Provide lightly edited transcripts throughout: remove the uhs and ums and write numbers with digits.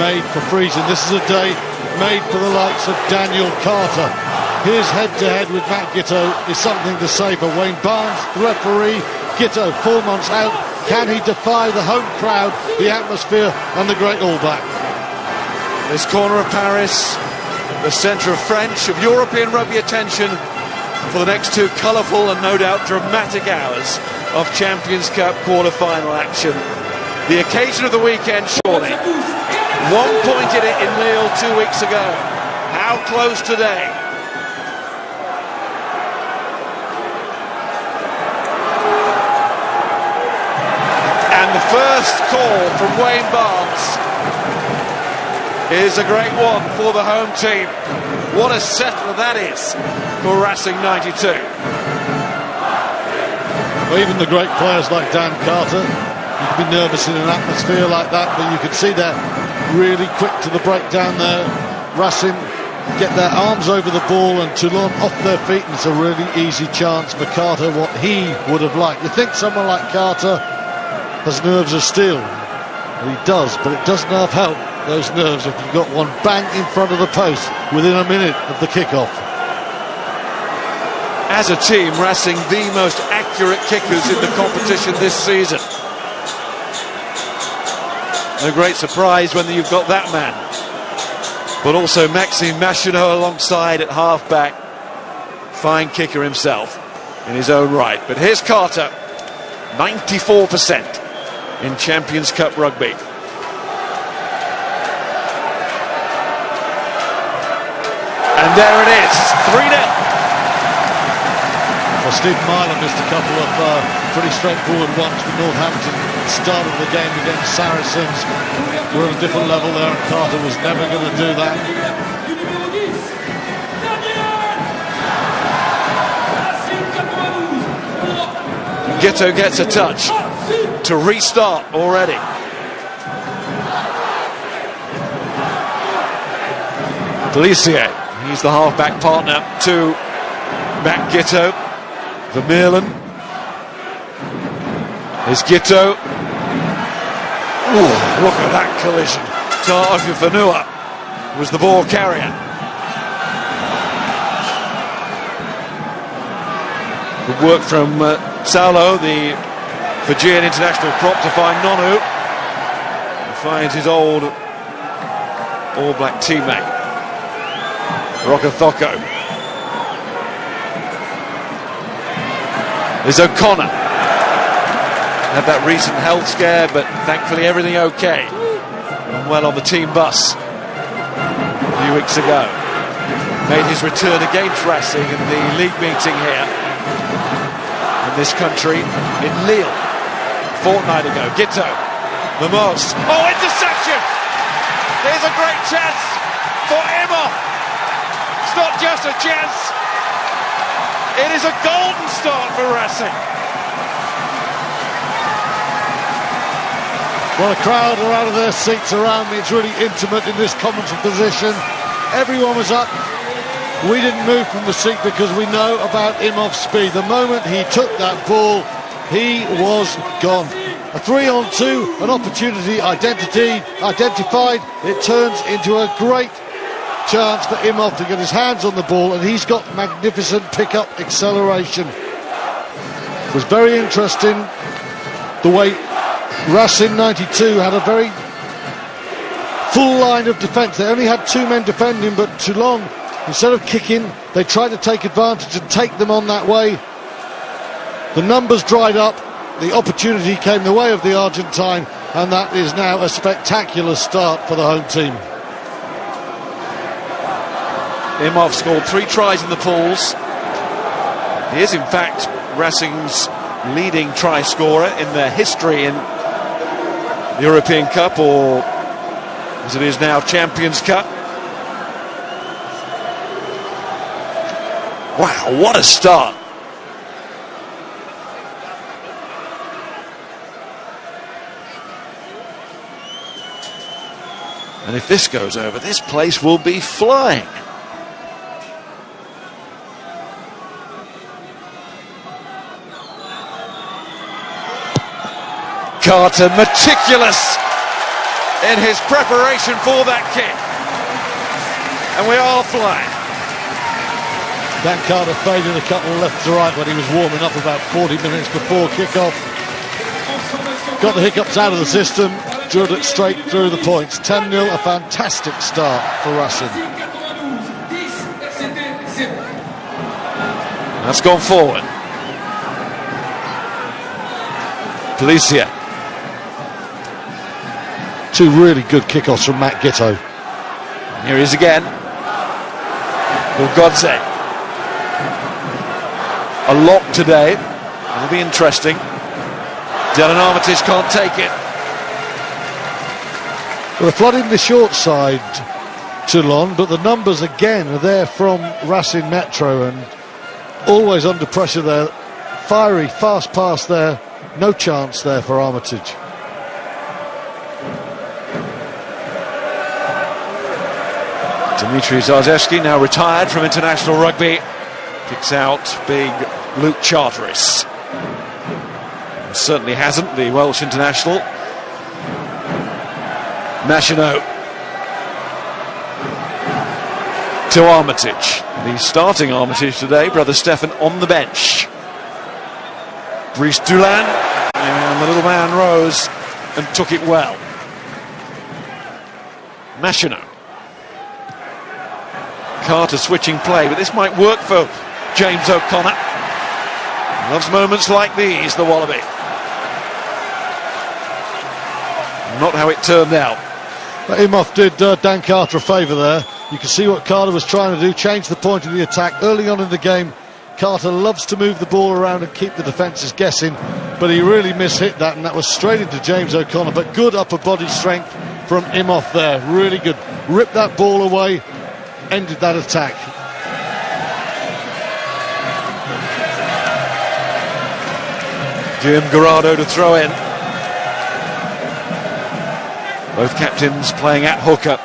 made for freezing. This is a day made for the likes of Daniel Carter. His head-to-head with Matt Giteau is something to say for Wayne Barnes, the referee. Giteau 4 months out. Can he defy the home crowd, the atmosphere and the great All Black? This corner of Paris, the centre of French, of European rugby attention for the next two colourful and no doubt dramatic hours of Champions Cup quarter-final action. The occasion of the weekend, surely. 1 point in it in Lille 2 weeks ago. How close today? And the first call from Wayne Barnes is a great one for the home team. What a settler that is for Racing 92. Well, even the great players like Dan Carter, you can be nervous in an atmosphere like that, but you can see they're really quick to the breakdown there. Racing get their arms over the ball and Toulon off their feet, and it's a really easy chance for Carter, what he would have liked. You think someone like Carter has nerves of steel, and he does, but it doesn't half help those nerves if you've got one bang in front of the post within a minute of the kick-off. As a team, Racing the most accurate kickers in the competition this season. No great surprise when you've got that man, but also Maxime Machinot alongside at half-back. Fine kicker himself in his own right. But here's Carter, 94% in Champions Cup rugby. And there it is, 3-0. Well, Steve Myler missed a couple of pretty straightforward ones for Northampton. Started the game against Saracens. We're on a different level there, and Carter was never going to do that. Giteau gets a touch to restart already. Delicier, he's the half-back partner to Matt Giteau. Vermeulen. Here's Giteau. Ooh, look at that collision. Taoife Fanua was the ball carrier. Good work from Saulo, the Fijian international prop, to find Nonu. He finds his old All Black teammate, Rokothoko. There's O'Connor. Had that recent health scare, but thankfully everything okay. And well on the team bus a few weeks ago. Made his return against Racing in the league meeting here in this country in Lille a fortnight ago. Giteau, Mamos. Oh, interception! There's a great chance for Imhoff. It's not just a chance. It is a golden start for Racing. Well, the crowd are out of their seats around me. It's really intimate in this commentary position. Everyone was up. We didn't move from the seat because we know about Imhoff's speed. The moment he took that ball, he was gone. A 3-on-2, an opportunity identified. It turns into a great chance for Imhoff to get his hands on the ball, and he's got magnificent pick-up acceleration. It was very interesting the way Racing 92 had a very full line of defence. They only had 2 men defending, but Toulon, instead of kicking, they tried to take advantage and take them on that way. The numbers dried up, the opportunity came the way of the Argentine, and that is now a spectacular start for the home team. Imhoff scored 3 tries in the pools. He is in fact Racing's leading try scorer in their history in the European Cup, or as it is now Champions Cup. Wow, what a start. And if this goes over, this place will be flying. Carter, meticulous in his preparation for that kick. And we are flying. Dan Carter faded a couple left to right when he was warming up about 40 minutes before kick-off. Got the hiccups out of the system, drilled it straight through the points. 10-0, a fantastic start for Racing. That's gone forward. Policia. Two really good kickoffs from Matt Gitto. Here he is again. Godze. A lock today. It'll be interesting. Dylan Armitage can't take it. Well, they're flooding the short side, Toulon, but the numbers again are there from Racing Metro and always under pressure there. Fiery, fast pass there. No chance there for Armitage. Dmitry Zarzewski, now retired from international rugby, kicks out big Luke Charteris. Certainly hasn't, the Welsh international. Machino to Armitage. The starting Armitage today, brother Stefan on the bench. Brice Dulin, and the little man rose and took it well. Machino. Carter switching play, but this might work for James O'Connor. Loves moments like these, the Wallaby. Not how it turned out. Imhoff did Dan Carter a favour there. You can see what Carter was trying to do, change the point of the attack. Early on in the game, Carter loves to move the ball around and keep the defences guessing, but he really mishit that, and that was straight into James O'Connor. But good upper body strength from Imhoff there, really good. Ripped that ball away, ended that attack. Jim Garrado to throw in. Both captains playing at hooker.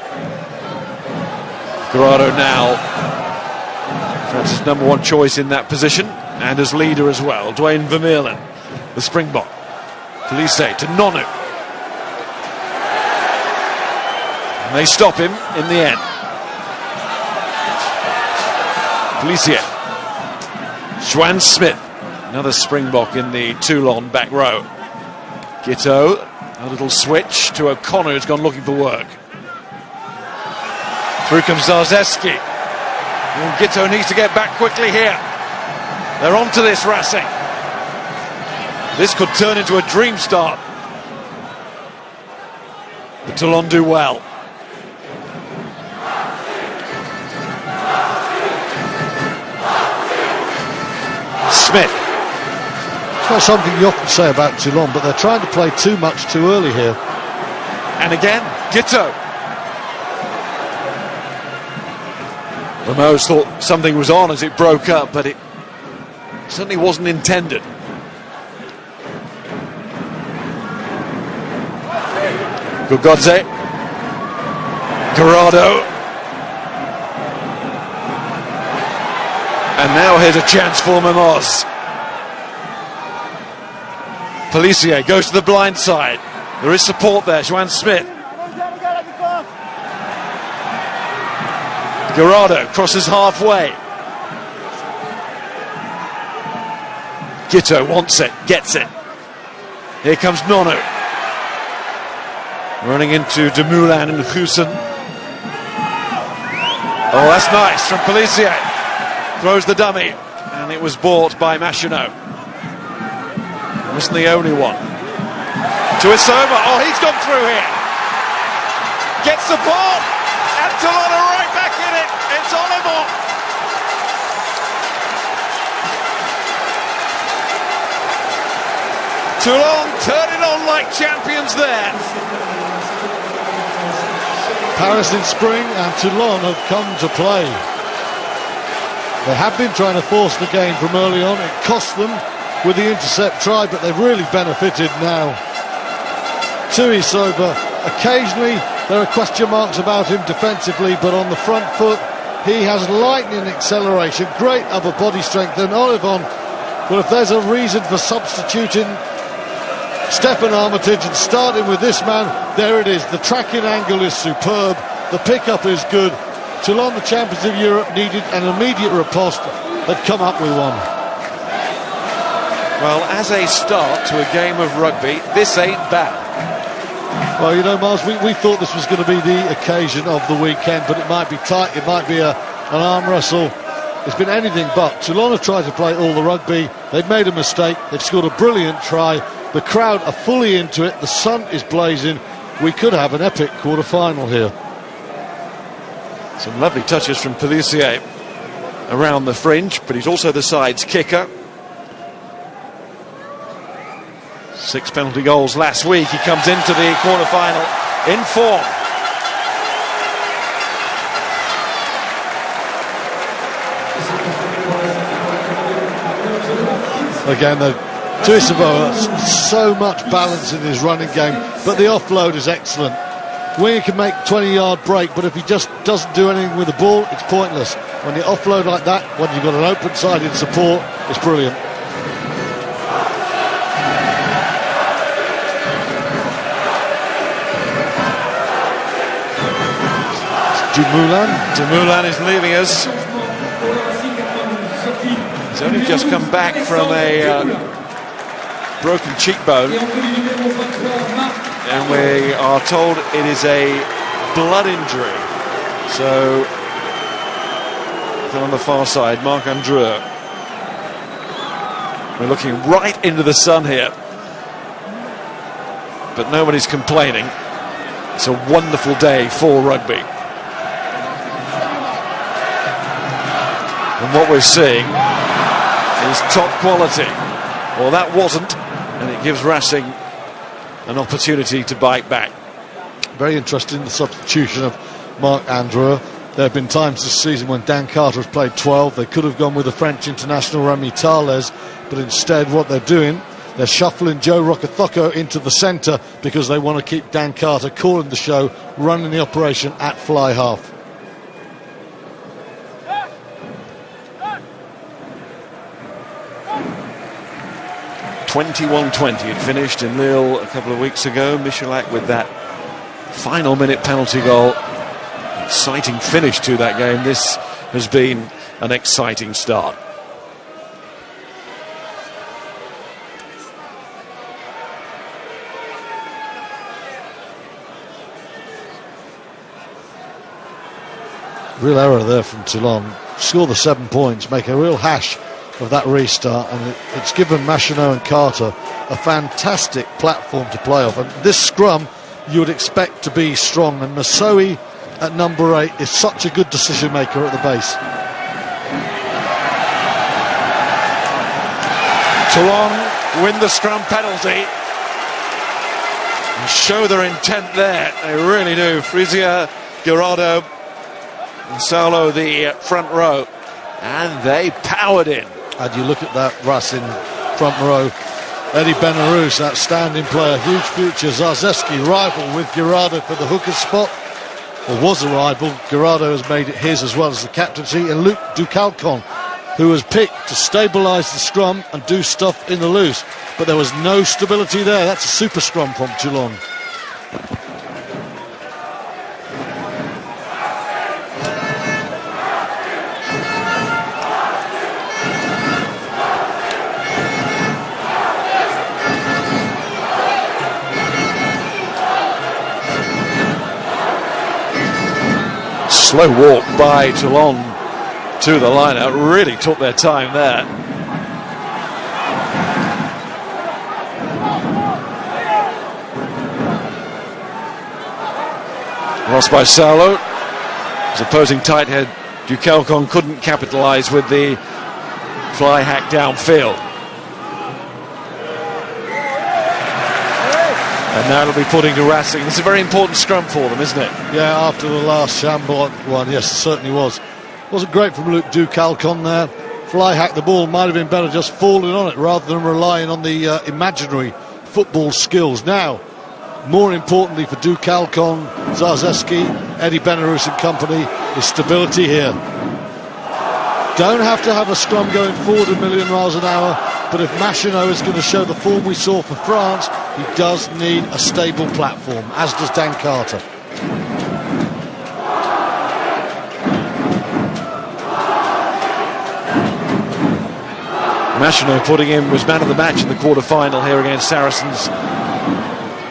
Garrado now France's number one choice in that position, and as leader as well. Dwayne Vermeulen, the Springbok. Police to Nonu. And they stop him in the end. Policia. Juan Smith, another Springbok in the Toulon back row. Gitto, a little switch to O'Connor, who's gone looking for work. Through comes Zarzewski. Gitto needs to get back quickly here. They're on to this, Racing. This could turn into a dream start. But Toulon do well. Smith. It's not something you often say about Toulon, but they're trying to play too much too early here. And again, Gitto. Ramos thought something was on as it broke up, but it certainly wasn't intended. Gugodze. Garrado. And now here's a chance for Mimoz. Policia goes to the blind side. There is support there, Juan Smith. Garrado crosses halfway. Gitto wants it, gets it. Here comes Nonu. Running into Demoulin and Hussen. Oh, that's nice from Policia. Throws the dummy, and it was bought by Machino. Wasn't the only one. To Isoma. Oh, he's gone through here. Gets the ball, and Toulon are right back in it. It's Oliver. Toulon turn it on like champions there. Paris in spring and Toulon have come to play. They have been trying to force the game from early on. It cost them with the intercept try, but they've really benefited now. Tui Soba, occasionally there are question marks about him defensively, but on the front foot he has lightning acceleration, great upper body strength. And Olivon, well, if there's a reason for substituting Stefan Armitage and starting with this man, There it is. The tracking angle is superb. The pickup is good. Toulon, the champions of Europe, needed an immediate riposte. Had come up with one. Well, as a start to a game of rugby, this ain't bad. Well, you know, Miles, we thought this was going to be the occasion of the weekend, but it might be tight. It might be an arm wrestle. It's been anything but. Toulon have tried to play all the rugby. They've made a mistake. They've scored a brilliant try. The crowd are fully into it. The sun is blazing. We could have an epic quarter-final here. Some lovely touches from Pellissier around the fringe, but he's also the side's kicker. 6 penalty goals last week. He comes into the quarter-final in form. Again, Tuisavo, so much balance in his running game, but the offload is excellent. Winger can make 20-yard break, but if he just doesn't do anything with the ball, it's pointless. When you offload like that, when you've got an open side in support, it's brilliant. Dumoulin is leaving us. He's only just come back from a broken cheekbone, and we are told it is a blood injury. So, on the far side, Marc-Andreu. We're looking right into the sun here, but nobody's complaining. It's a wonderful day for rugby. And what we're seeing is top quality. Well, that wasn't, and it gives Racing an opportunity to bite back. Very interesting, the substitution of Marc-Andreu. There have been times this season when Dan Carter has played 12. They could have gone with the French international Remy Tales, but instead what they're doing, they're shuffling Joe Rocathocco into the centre because they want to keep Dan Carter calling the show, running the operation at fly half. (21-20) it finished in Lille a couple of weeks ago. Michalak with that final minute penalty goal. Exciting finish to that game. This has been an exciting start. Real error there from Toulon. Score the 7 points, make a real hash of that restart, and it's given Machinot and Carter a fantastic platform to play off. And this scrum you would expect to be strong, and Masoi at number 8 is such a good decision maker at the base. Toulon win the scrum penalty and show their intent there. They really do. Frisia, Girardeau and Saulo the front row, and they powered in. And you look at that Racing front row, Eddie Benarous, outstanding player, huge future. Zarzeski, rival with Girardeau for the hooker spot, or was a rival. Girardeau has made it his as well as the captaincy, and Luc Ducalcon, who was picked to stabilise the scrum and do stuff in the loose, but there was no stability there. That's a super scrum from Toulon. Slow walk by Toulon to the line-out, really took their time there. Lost by Saulo. His opposing tight head Ducalcon couldn't capitalise with the fly hack downfield. And now it'll be putting to Racing. It's a very important scrum for them, isn't it? Yeah, after the last Chambord one, yes, it certainly was. Wasn't great from Luc Ducalcon there. Fly hack the ball, might have been better just falling on it rather than relying on the imaginary football skills. Now, more importantly for Ducalcon, Zarzeski, Eddie Benarous and company, is stability here. Don't have to have a scrum going forward a million miles an hour, but if Machinot is going to show the form we saw for France, He does need a stable platform, as does Dan Carter. Machino putting in was man of the match in the quarter-final here against Saracens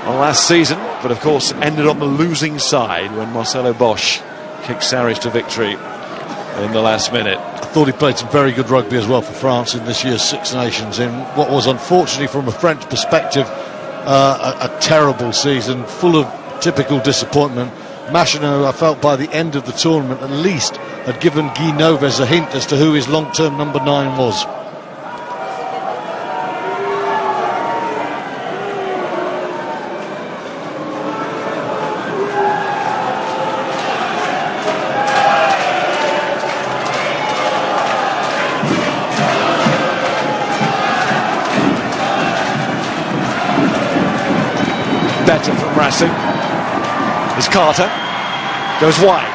last season, but of course ended on the losing side when Marcelo Bosch kicked Sarries to victory in the last minute. I thought he played some very good rugby as well for France in this year's Six Nations, in what was unfortunately from a French perspective a terrible season, full of typical disappointment. Machino, I felt by the end of the tournament at least, had given Guy Noves a hint as to who his long-term number 9 was. Better from Racing. Is Carter. Goes wide.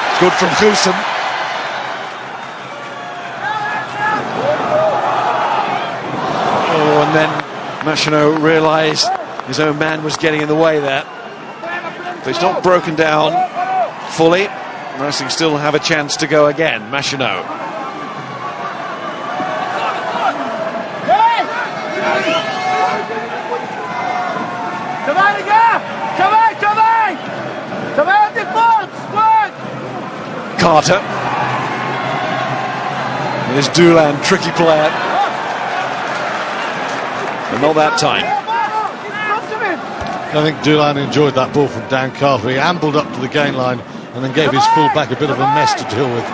It's good from Goosen. Oh, and then Machino realised his own man was getting in the way there. But it's not broken down fully. Racing still have a chance to go again. Machino. Carter. There's Toulon, tricky player. But not that time. I think Toulon enjoyed that ball from Dan Carter. He ambled up to the gain line and then gave his full-back a bit of a mess to deal with.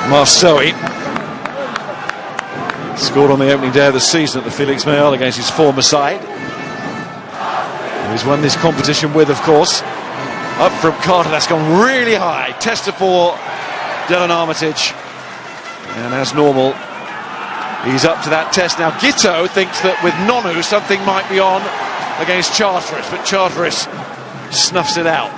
Marceau scored on the opening day of the season at the Felix Mayol against his former side. He's won this competition with, of course. Up from Carter, that's gone really high. Tester for Dylan Armitage. And as normal, he's up to that test. Now Giteau thinks that with Nonu something might be on against Charteris, but Charteris snuffs it out.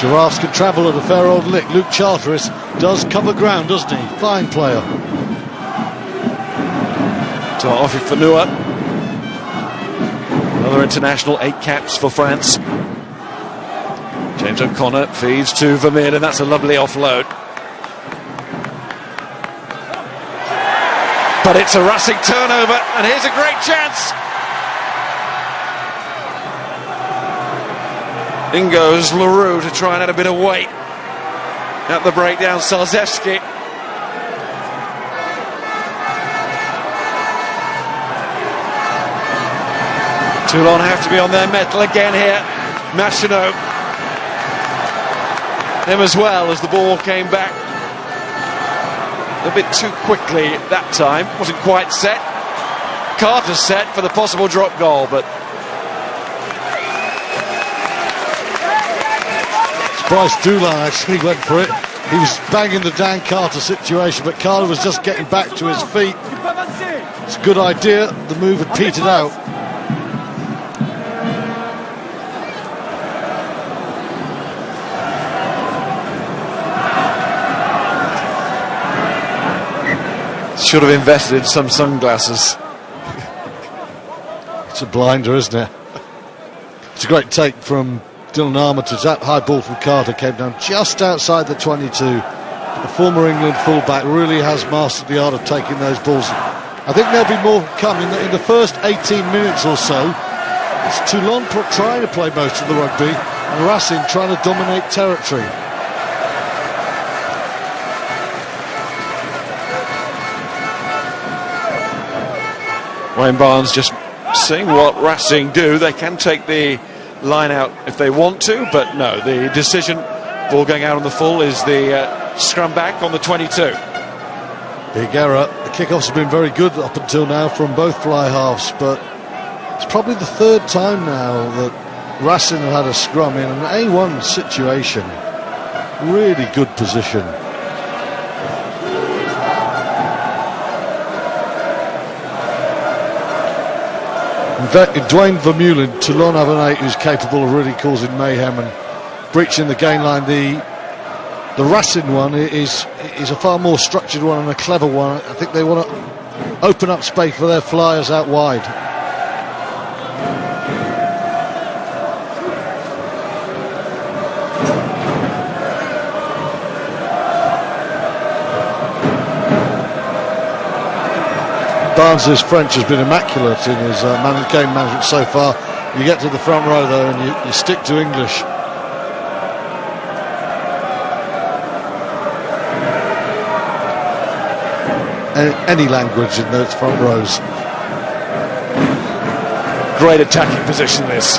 Giraffes can travel at a fair old lick. Luke Charteris does cover ground, doesn't he? Fine player. To Ofi Fanua. Another international, 8 caps for France. James O'Connor feeds to Vermeer, and that's a lovely offload. But it's a Racing turnover, and here's a great chance. In goes LaRue to try and add a bit of weight at the breakdown. Salzewski. Toulon have to be on their mettle again here. Machino. Him as well as the ball came back a bit too quickly that time. Wasn't quite set. Carter's set for the possible drop goal, but Bryce Toulon actually went for it. He was banging the Dan Carter situation, but Carter was just getting back to his feet. It's a good idea. The move had petered out. Should have invested in some sunglasses. It's a blinder, isn't it? It's a great take from Dylan Armitage. That high ball from Carter came down just outside the 22. The former England fullback really has mastered the art of taking those balls. I think there'll be more coming in the first 18 minutes or so. It's Toulon trying to play most of the rugby and Racing trying to dominate territory. Wayne Barnes just seeing what Racing do. They can take the line out if they want to, but no, the decision, ball going out on the full, is the scrum back on the 22. Big error. The kickoffs have been very good up until now from both fly halves, but it's probably the third time now that Racing have had a scrum in an A1 situation. Really good position. Dwayne Vermeulen, Toulon have an 8 who's capable of really causing mayhem and breaching the gain line. The Racing one is a far more structured one and a clever one. I think they want to open up space for their flyers out wide. Barnes' French has been immaculate in his game management so far. You get to the front row though and you stick to English. Any language in those front rows. Great attacking position this.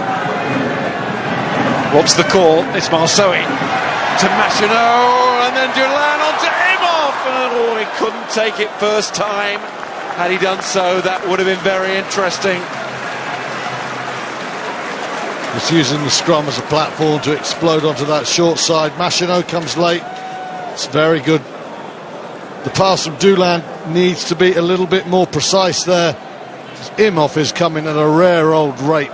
What's the call? It's Marceau to Machineau and then Dulin on to Imhoff, and he couldn't take it first time. Had he done so, that would have been very interesting. Just using the scrum as a platform to explode onto that short side. Machineau comes late. It's very good. The pass from Dulin needs to be a little bit more precise there. Imhoff is coming at a rare old rate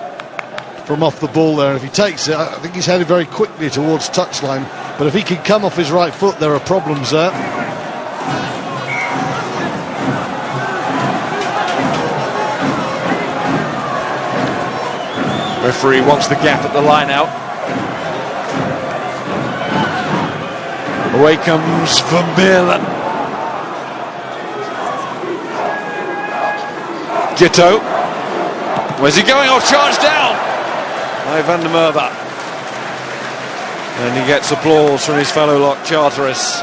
from off the ball there. And if he takes it, I think he's headed very quickly towards touchline. But if he can come off his right foot, there are problems there. Referee wants the gap at the line out. Away comes Vermeulen. Gitto. Where's he going? Oh, charge down by Van der Merwe. And he gets applause from his fellow Charterists.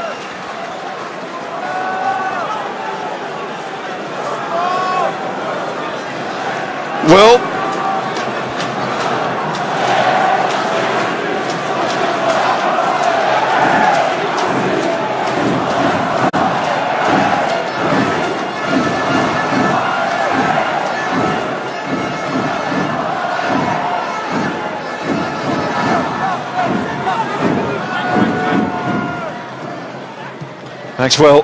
Well, Maxwell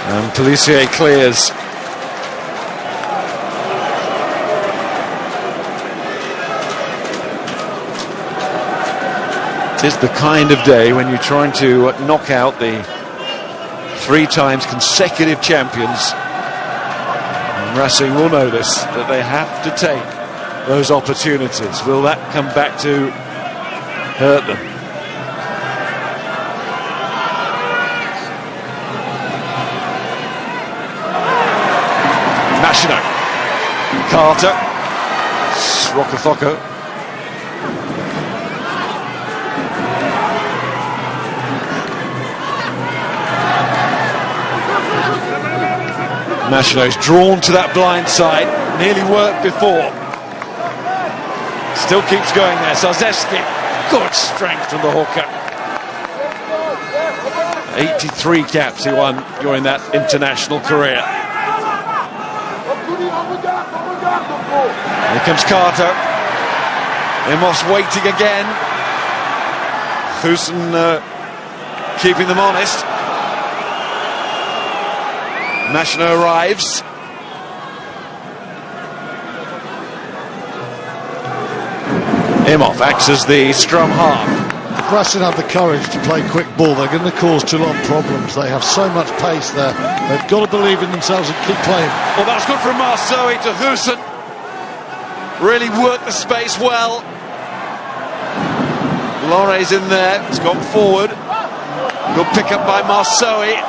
and Pellissier clears. It is the kind of day when you're trying to knock out the 3 times consecutive champions. And Racing will know this, that they have to take those opportunities. Will that come back to hurt them? Machineau, Carter, Rokothoko. Machineau's drawn to that blind side, nearly worked before. Still keeps going there. Zarzewski, good strength from the hooker. 83 caps he won during that international career. Here comes Carter. Imhoff's waiting again. Hussen keeping them honest. Machineau arrives. Imhoff acts as the scrum half. If Racing have the courage to play quick ball, they're going to cause Toulon problems. They have so much pace there. They've got to believe in themselves and keep playing. Well, that's good from Marceau to Hussen. Really worked the space well. Lore's in there. It's gone forward. Good pick up by Marceau. He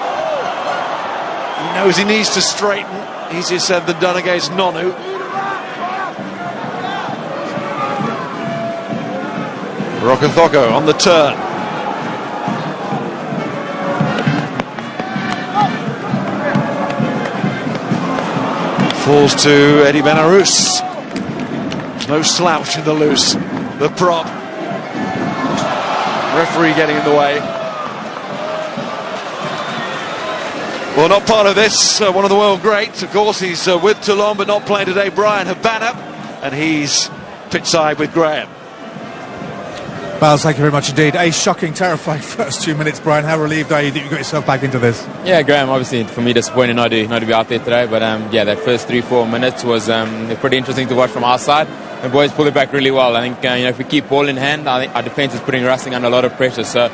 knows he needs to straighten. Easier said than done against Nonu. Rokothoko on the turn. Falls to Eddie Benarous. No slouch in the loose. The prop. Referee getting in the way. Well, not part of this. One of the world greats, of course. He's with Toulon, but not playing today. Brian Habana, and he's pitch side with Graham. Bales, thank you very much indeed. A shocking, terrifying first 2 minutes, Brian. How relieved are you that you got yourself back into this? Yeah, Graham, obviously for me disappointing not to be out there today, but yeah, that first 3-4 minutes was pretty interesting to watch from our side. The boys pulled it back really well. I think if we keep ball in hand, I think our defence is putting Racing under a lot of pressure. So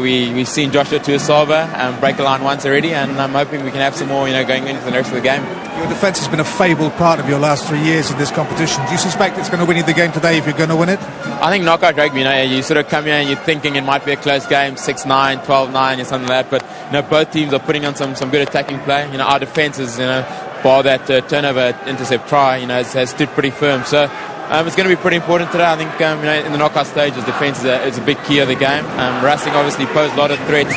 we've seen Joshua Tuasava break a line once already, and I'm hoping we can have some more going into the rest of the game. Your defence has been a fabled part of your last 3 years in this competition. Do you suspect it's going to win you the game today if you're going to win it? I think knockout rugby, you sort of come here and you're thinking it might be a close game, 6-9, 12-9 or something like that, but both teams are putting on some good attacking play. Our defence is, bar that turnover intercept try, has stood pretty firm. So it's going to be pretty important today. I think in the knockout stages, defence is a big key of the game. Racing obviously posed a lot of threats,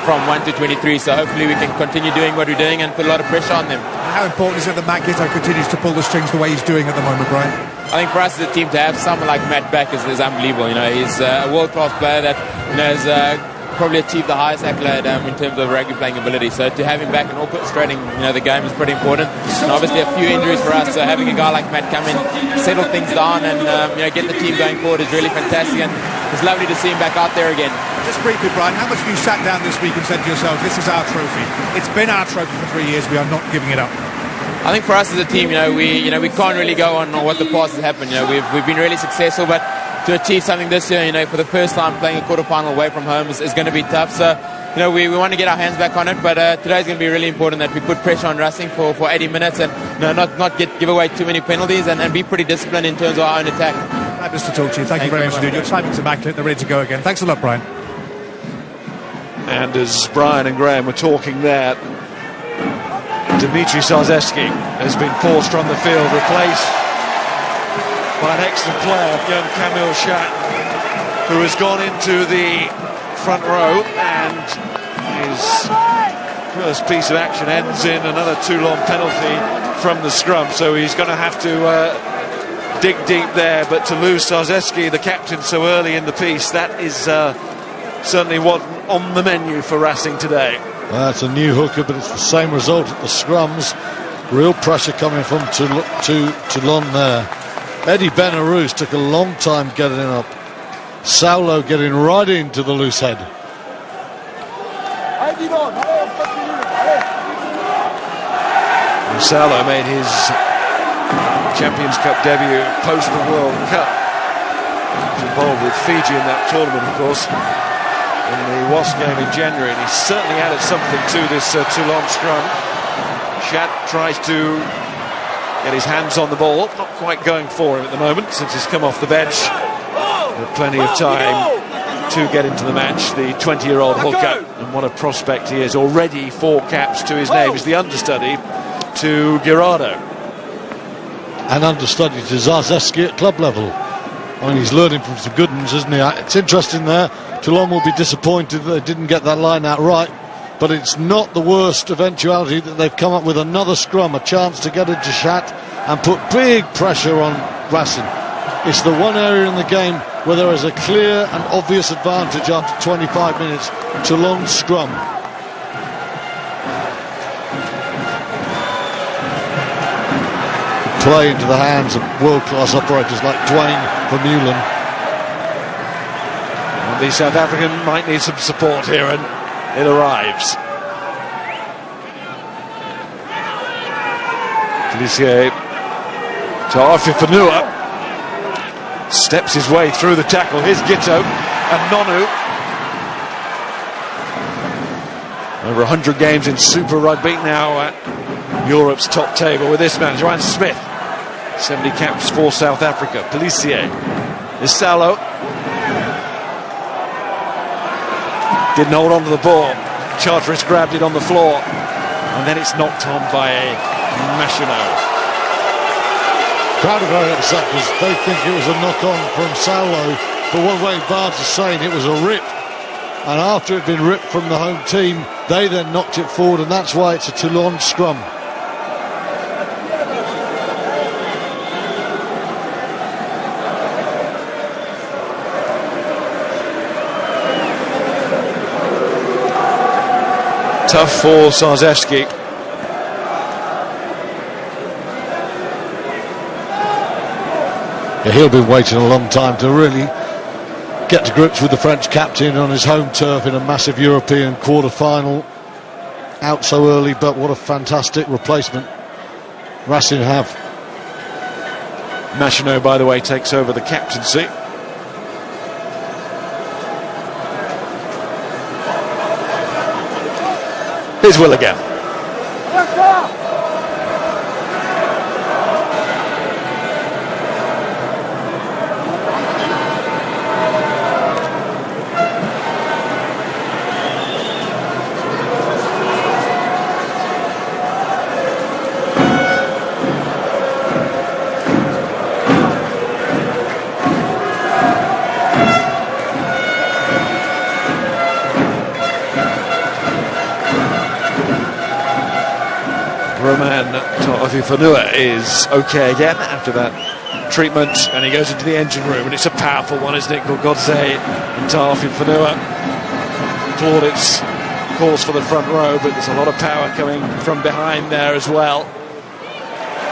from 1 to 23. So hopefully we can continue doing what we're doing and put a lot of pressure on them. How important is it that Matt Gitto continues to pull the strings the way he's doing at the moment, Brian? I think for us as a team to have someone like Matt back is unbelievable. He's a world-class player that has probably achieved the highest accolade in terms of rugby playing ability. So to have him back and orchestrating the game is pretty important. And obviously a few injuries for us, so having a guy like Matt come in, settle things down and get the team going forward is really fantastic, and it's lovely to see him back out there again. Just briefly, Brian, how much have you sat down this week and said to yourself, this is our trophy? It's been our trophy for 3 years, we are not giving it up. I think for us as a team, we can't really go on what the past has happened. We've been really successful, but to achieve something this year, for the first time playing a quarter-final away from home is going to be tough. So, we want to get our hands back on it, but today's going to be really important that we put pressure on Racing for 80 minutes and not give away too many penalties and be pretty disciplined in terms of our own attack. Fabulous to talk to you. Thank you very much, dude. Your timing's immaculate. They're ready to go again. Thanks a lot, Brian. And as Brian and Graham were talking there, Dimitri Sarzeski has been forced from the field, replaced by an excellent player, young Camille Chat, who has gone into the front row, and his first piece of action ends in another Toulon penalty from the scrum, so he's going to have to dig deep there. But to lose Sarzeski, the captain, so early in the piece, that is certainly wasn't on the menu for Racing today. That's a new hooker, but it's the same result at the scrums. Real pressure coming from Toulon there. Eddie Benarous took a long time getting up. Saulo getting right into the loose head. And Saulo made his Champions Cup debut post the World Cup. He was involved with Fiji in that tournament, of course, in the Wasp game in January, and he's certainly added something to this Toulon scrum. Chat tries to get his hands on the ball, not quite going for him at the moment since he's come off the bench. With plenty of time to get into the match, the 20-year-old hooker, and what a prospect he is. Already 4 caps to his name. He's the understudy to Girardo. And understudy to Zarzeski at club level. I mean, he's learning from some good ones, isn't he? It's interesting there. Toulon will be disappointed that they didn't get that line out right, but it's not the worst eventuality that they've come up with another scrum, a chance to get into Chat and put big pressure on Racing. It's the one area in the game where there is a clear and obvious advantage after 25 minutes. Toulon scrum. Play into the hands of world-class operators like Dwayne Vermeulen. The South African might need some support here, and it arrives. Delissier to Afifanua. Steps his way through the tackle. Here's Gitto and Nonu. Over 100 games in Super Rugby, now at Europe's top table with this man, Joanne Smith. 70 caps for South Africa. Delissier. Is Saulo. Didn't hold on to the ball. Charteris grabbed it on the floor, and then it's knocked on by Machino. Crowd are very upset because they think it was a knock-on from Saulo, but one way Barnes is saying it was a rip, and after it had been ripped from the home team, they then knocked it forward, and that's why it's a Toulon scrum. Tough for Sarzeski. Yeah, he'll be waiting a long time to really get to grips with the French captain on his home turf in a massive European quarter-final. Out so early, but what a fantastic replacement Racing have. Machineau, by the way, takes over the captaincy. Here's Will again. Fanua is okay again after that treatment, and he goes into the engine room, and it's a powerful one, isn't it? Godse and Tafi Fanua. Plaudits calls for the front row, but there's a lot of power coming from behind there as well.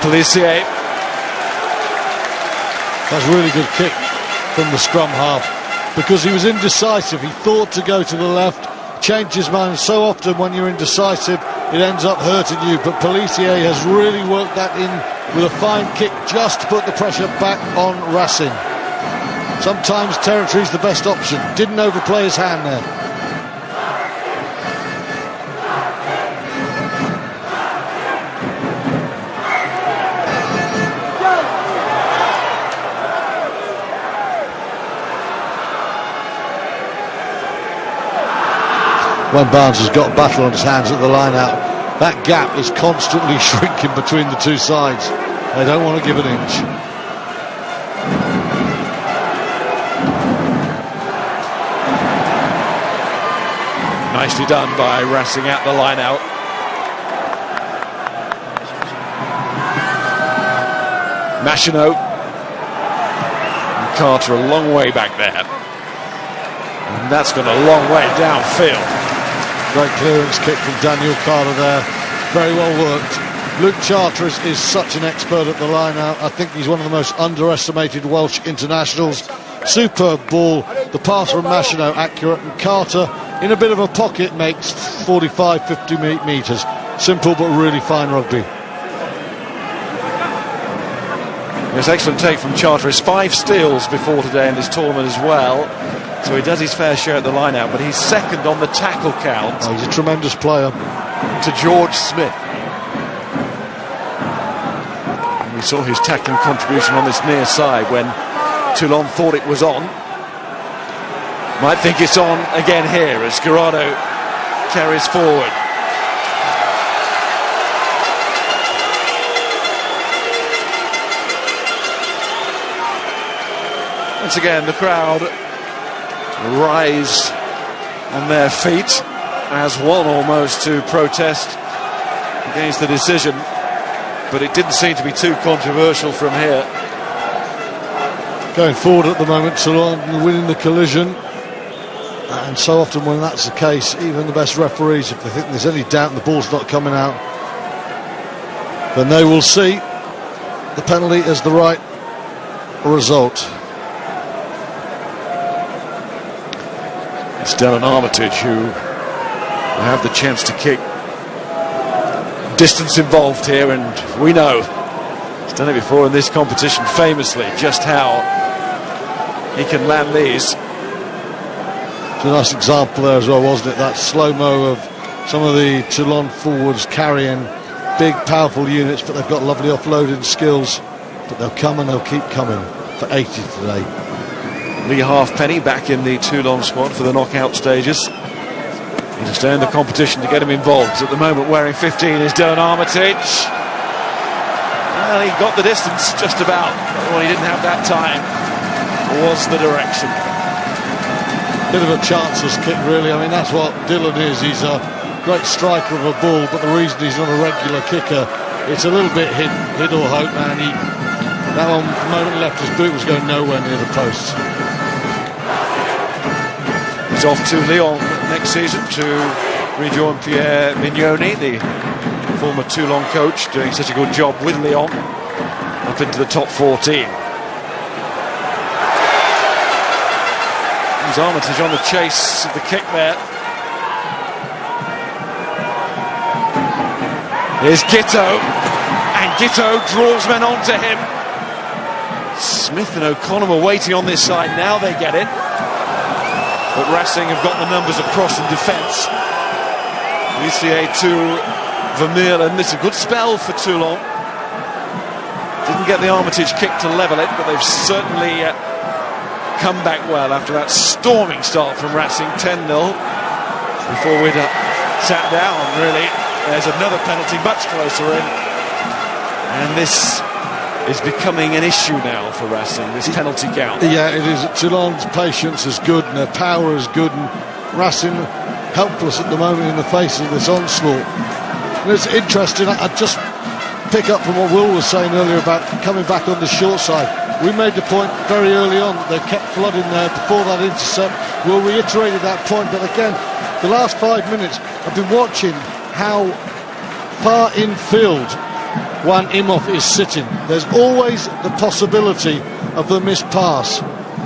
Pellissier. That's a really good kick from the scrum half, because he was indecisive. He thought to go to the left, changed his mind. So often when you're indecisive, it ends up hurting you, but Pellissier has really worked that in with a fine kick just to put the pressure back on Racing. Sometimes territory's the best option. Didn't overplay his hand there. When Barnes has got a battle on his hands at the line out, that gap is constantly shrinking between the two sides. They don't want to give an inch. Nicely done by Racing at the line out. Machineau and Carter a long way back there. And that's gone a long way downfield. Great clearance kick from Daniel Carter there. Very well worked. Luke Charteris is such an expert at the line out. I think he's one of the most underestimated Welsh internationals. Superb ball. The pass from Machineau accurate, and Carter in a bit of a pocket makes 45-50 metres. Simple but really fine rugby. Yes, excellent take from Charteris. 5 steals before today in this tournament as well. So he does his fair share at the line-out, but he's second on the tackle count. Oh, he's a tremendous player. To George Smith. And we saw his tackling contribution on this near side when Toulon thought it was on. Might think it's on again here as Garado carries forward. Once again, the crowd rise on their feet as one almost to protest against the decision, but it didn't seem to be too controversial from here. Going forward at the moment, Toulon winning the collision, and so often when that's the case, even the best referees, if they think there's any doubt the ball's not coming out, then they will see the penalty as the right result. It's Dylan Armitage who will have the chance to kick. Distance involved here, and we know he's done it before in this competition famously, just how he can land these. It's a nice example there as well, wasn't it? That slow-mo of some of the Toulon forwards carrying big, powerful units, but they've got lovely offloading skills. But they'll come and they'll keep coming for 80 today. Lee Halfpenny back in the Toulon squad for the knockout stages. He's to stay in the competition to get him involved. At the moment wearing 15 is Dylan Armitage. Well, he got the distance just about. Well, he didn't have that time. Was the direction. Bit of a chanceless kick, really. I mean, that's what Dylan is. He's a great striker of a ball, but the reason he's not a regular kicker, it's a little bit hid or hope, man. That one, the moment he left his boot, was going nowhere near the post. He's off to Lyon next season to rejoin Pierre Mignoni, the former Toulon coach, doing such a good job with Lyon, up into the top 14. He's Armitage on the chase of the kick there. Here's Gitto, and Gitto draws men onto him. Smith and O'Connor were waiting on this side, now they get it. But Racing have got the numbers across in defence. Lissier to Vermeulen. It's a good spell for Toulon. Didn't get the Armitage kick to level it, but they've certainly come back well after that storming start from Racing, 10-0. Before we'd sat down, really, there's another penalty much closer in. And this is becoming an issue now for Racing, this penalty count. Yeah, it is. Toulon's patience is good and their power is good, and Racing helpless at the moment in the face of this onslaught. And it's interesting, I just pick up from what Will was saying earlier about coming back on the short side. We made the point very early on that they kept flooding there before that intercept. Will reiterated that point, but again, the last 5 minutes, I've been watching how far infield Juan Imhoff is sitting. There's always the possibility of the missed pass.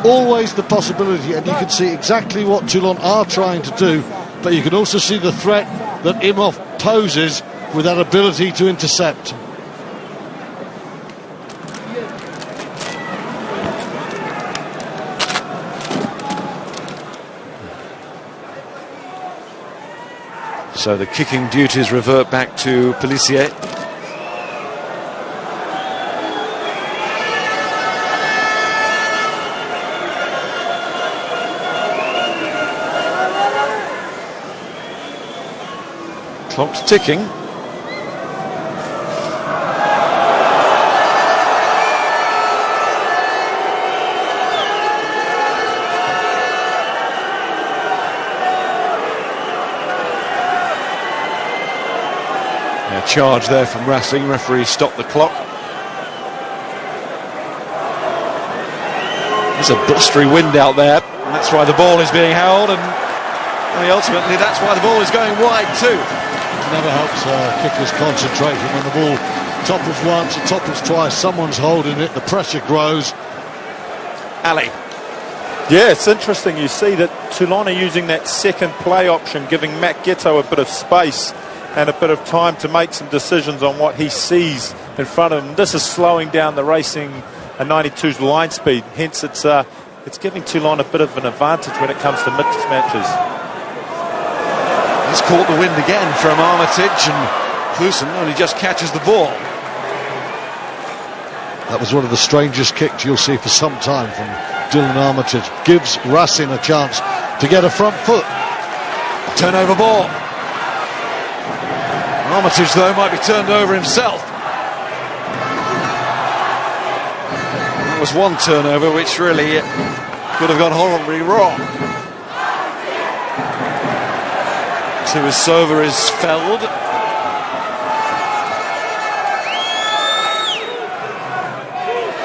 Always the possibility, and you can see exactly what Toulon are trying to do, but you can also see the threat that Imhoff poses with that ability to intercept. So the kicking duties revert back to Pellissier. Clock's ticking. Charge there from Racing. Referee stopped the clock. There's a blustery wind out there, and that's why the ball is being held, and ultimately that's why the ball is going wide too. It never helps kickers concentrate when the ball topples once, it topples twice, someone's holding it, the pressure grows. Ali. Yeah, it's interesting. You see that Toulon are using that second play option, giving Matt Gitto a bit of space and a bit of time to make some decisions on what he sees in front of him. This is slowing down the Racing 92's line speed, hence it's giving Toulon a bit of an advantage when it comes to mixed matches. He's caught the wind again from Armitage, and Clusen only just catches the ball. That was one of the strangest kicks you'll see for some time from Dylan Armitage. Gives Racing a chance to get a front foot. Turnover ball. Armitage, though, might be turned over himself. That was one turnover which really could have gone horribly wrong. Tuisova is felled.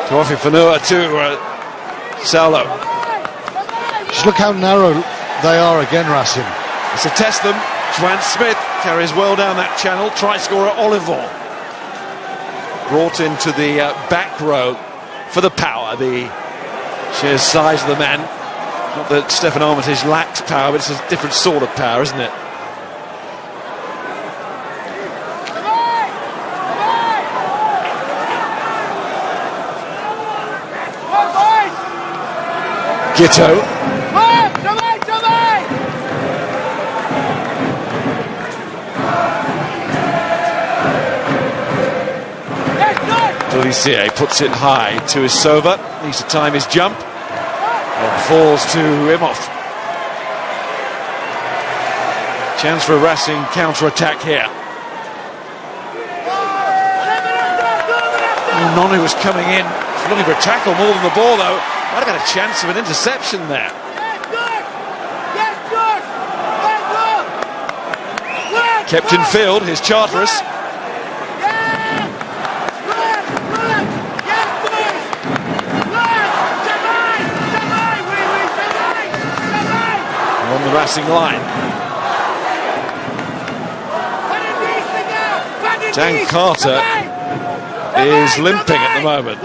Toafi Fanua to Saulo. Just look how narrow they are again, Racing. It's a test them. Juan Smith carries well down that channel. Try scorer Oliver brought into the back row for the power, the sheer size of the man. Not that Stefan Armitage lacks power, but it's a different sort of power, isn't it? Gitto. Pellissier puts it high to Tuisova. Needs to time his jump. And falls to Imhoff. Chance for a Racing counter-attack here. Nonu was coming in, looking for a tackle more than the ball, though. Might have got a chance of an interception there. Kept in field, here's Charteris. On the Racing line. Dan Carter is limping at the moment.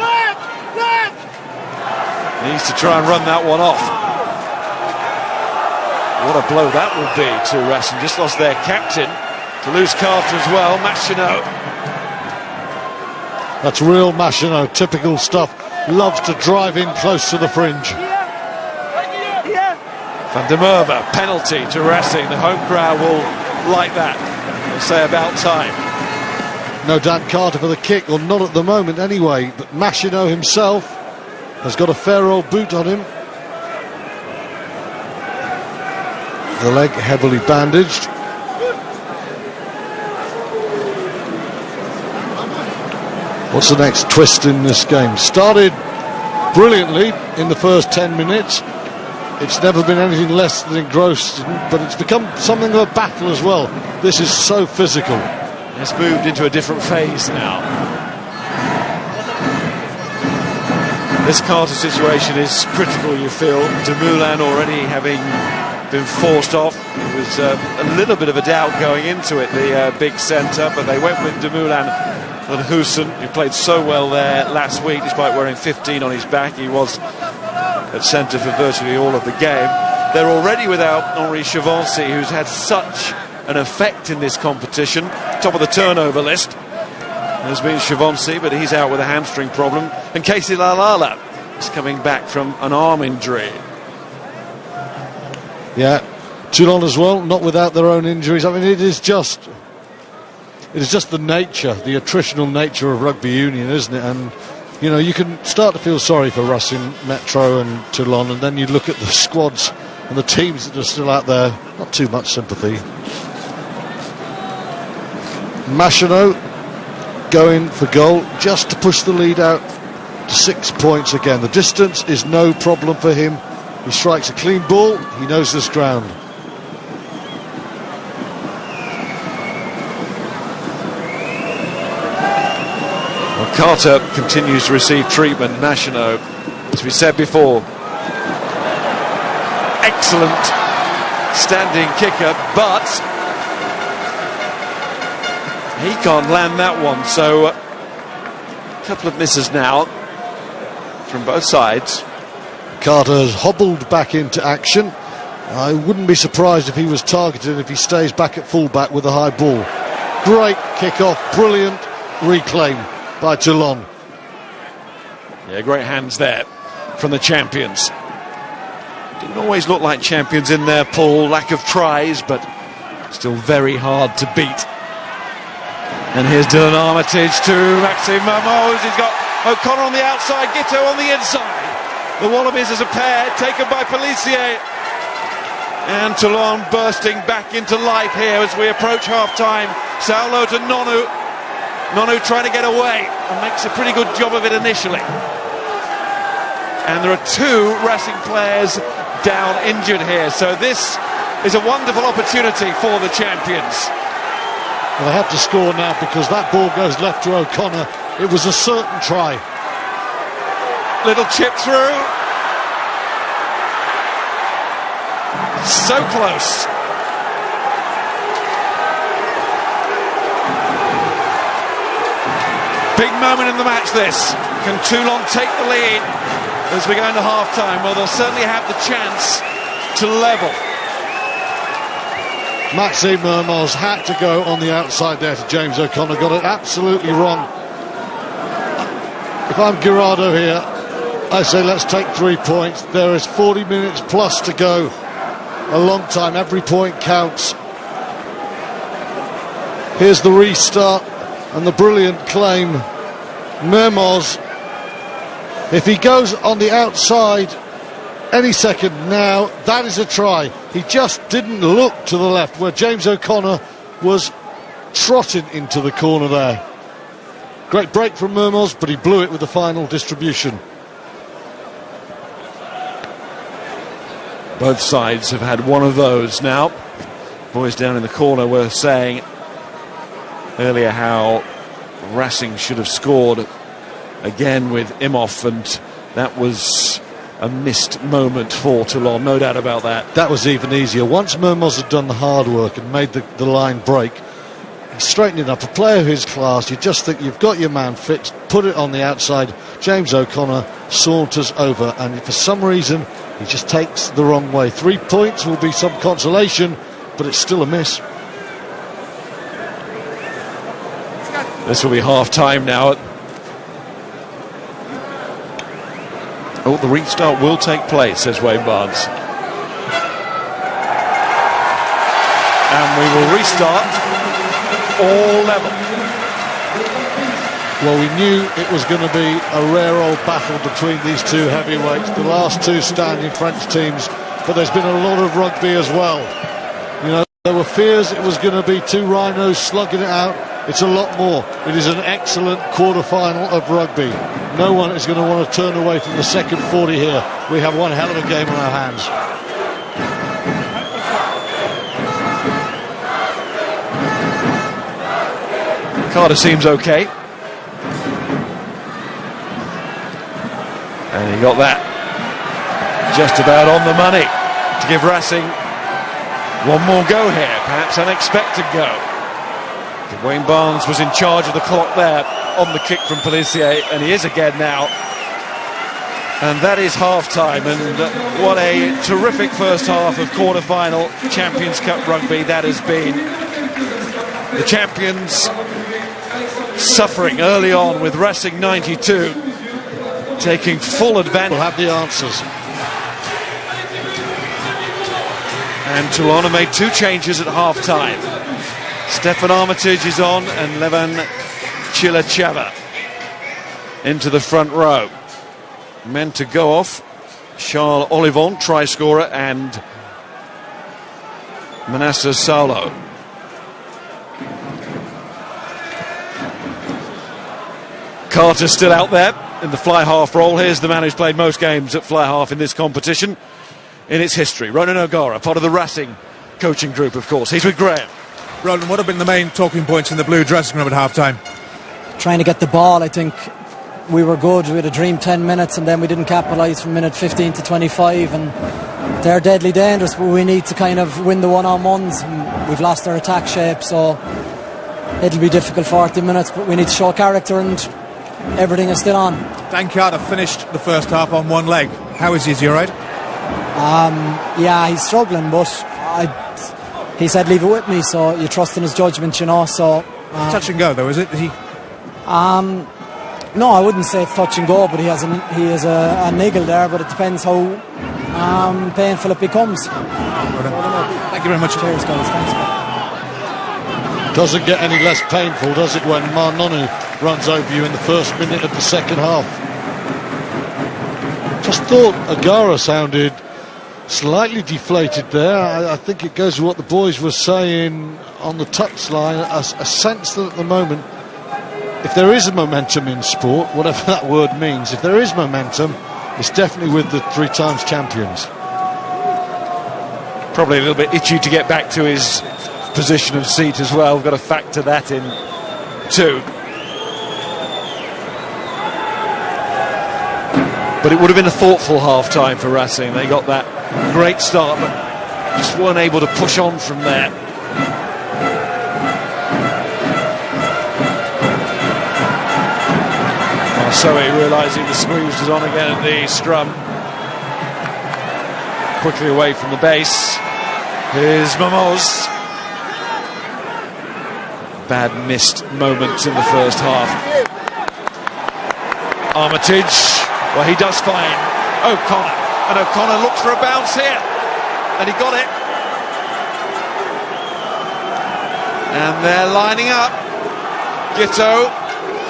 Needs to try and run that one off. What a blow that will be to Racing. Just lost their captain. To lose Carter as well. Machinot. That's real Machinot, typical stuff. Loves to drive in close to the fringe. Van der Merwe, penalty to Racing. The home crowd will like that. They'll say about time. No Dan Carter for the kick, or not at the moment anyway. But Machinot himself has got a fair old boot on him. The leg heavily bandaged. What's the next twist in this game? Started brilliantly in the first 10 minutes. It's never been anything less than engrossed, but it's become something of a battle as well. This is so physical. It's moved into a different phase now. This Carter situation is critical, you feel. Dumoulin already having been forced off. It was a little bit of a doubt going into it, the big centre, but they went with Dumoulin and Hussen, who played so well there last week, despite wearing 15 on his back. He was at centre for virtually all of the game. They're already without Henri Chavancy, who's had such an effect in this competition. Top of the turnover list has been Chavancy, but he's out with a hamstring problem. And Casey Lalala is coming back from an arm injury. Yeah, Toulon as well, not without their own injuries. I mean, it is just the nature, the attritional nature of rugby union, isn't it? And you know, you can start to feel sorry for Racing, Metro and Toulon, and then you look at the squads and the teams that are still out there, not too much sympathy. Machinot going for goal, just to push the lead out to 6 points again. The distance is no problem for him. He strikes a clean ball, he knows this ground. Carter continues to receive treatment. Machinot, as we said before, excellent standing kicker, but he can't land that one. So a couple of misses now from both sides. Carter has hobbled back into action. I wouldn't be surprised if he was targeted if he stays back at fullback with a high ball. Great kick-off, brilliant reclaim by Toulon. Yeah, great hands there from the champions. Didn't always look like champions in their pool, lack of tries, but still very hard to beat. And here's Dylan Armitage to Maxime Mermoz. He's got O'Connor on the outside, Giteau on the inside. The Wallabies as a pair, taken by Pellissier. And Toulon bursting back into life here as we approach half-time. Saulo to Nonu. Nonu trying to get away and makes a pretty good job of it initially. And there are two Racing players down injured here, so this is a wonderful opportunity for the champions. Well, they have to score now because that ball goes left to O'Connor. It was a certain try. Little chip through. So close. Big moment in the match this. Can Toulon take the lead as we go into half-time? Well, they'll certainly have the chance to level. Maxime Mermoz had to go on the outside there to James O'Connor. Got it absolutely wrong. If I'm Girardo here, I say let's take 3 points. There is 40 minutes plus to go. A long time. Every point counts. Here's the restart and the brilliant claim. Mermoz, if he goes on the outside any second now, that is a try. He just didn't look to the left where James O'Connor was trotting into the corner there. Great break from Mermoz, but he blew it with the final distribution. Both sides have had one of those now. Boys down in the corner were saying earlier how Racing should have scored again with Imhoff, and that was a missed moment for Toulon, no doubt about that. That was even easier. Once Mermoz had done the hard work and made the line break, He's straightening up. A player of his class, you just think you've got your man fixed, put it on the outside. James O'Connor saunters over, and for some reason he just takes the wrong way. 3 points will be some consolation, but it's still a miss. This will be half-time now. Oh, the restart will take place, says Wayne Barnes. And we will restart all level. Well, we knew it was going to be a rare old battle between these two heavyweights, the last two standing French teams, but there's been a lot of rugby as well. You know, there were fears it was going to be two rhinos slugging it out. It's a lot more. It is an excellent quarter-final of rugby. No one is going to want to turn away from the second 40 here. We have one hell of a game on our hands. Carter seems okay. And he got that just about on the money to give Racing one more go here, perhaps unexpected go. Wayne Barnes was in charge of the clock there on the kick from Pelissier, and he is again now. And that is half-time, and what a terrific first half of quarter-final Champions Cup rugby that has been. The champions suffering early on with Racing 92 taking full advantage. We'll have the answers. And Toulon have made two changes at half-time. Stefan Armitage is on and Levan Chilachava into the front row. Men to go off: Charles Olivon, try scorer, and Manasseh Saulo. Carter still out there in the fly half role. Here's the man who's played most games at fly half in this competition in its history, Ronan O'Gara, part of the Racing coaching group, of course. He's with Graham. Roland, what have been the main talking points in the blue dressing room at half-time? Trying to get the ball. I think we were good. We had a dream 10 minutes and then we didn't capitalise from minute 15 to 25, and they're deadly dangerous, but we need to kind of win the one-on-ones. We've lost our attack shape, so it'll be difficult 40 minutes, but we need to show character, and everything is still on. Dan Carter finished the first half on one leg. How is he? Is he all right? Yeah, he's struggling, but he said leave it with me, so you trust in his judgment, you know. So touch and go though, is it? Is he? No, I wouldn't say it's touch and go, but he has a niggle there, but it depends how painful it becomes. Thank you very much. Cheers, guys. Thanks. Doesn't get any less painful, does it, when Marnonu runs over you in the first minute of the second half? Just thought O'Gara sounded slightly deflated there. I think it goes with what the boys were saying on the touchline, a sense that at the moment, if there is a momentum in sport, whatever that word means, if there is momentum, it's definitely with the three times champions. Probably a little bit itchy to get back to his position of seat as well. We've got to factor that in too. But it would have been a thoughtful half-time for Racing. They got that great start, but just weren't able to push on from there. Marsoe realising the squeeze was on again at the scrum. Quickly away from the base. Here's Momoz. Bad missed moments in the first half. Armitage. Well, he does find O'Connor, and O'Connor looked for a bounce here, and he got it. And they're lining up. Giteau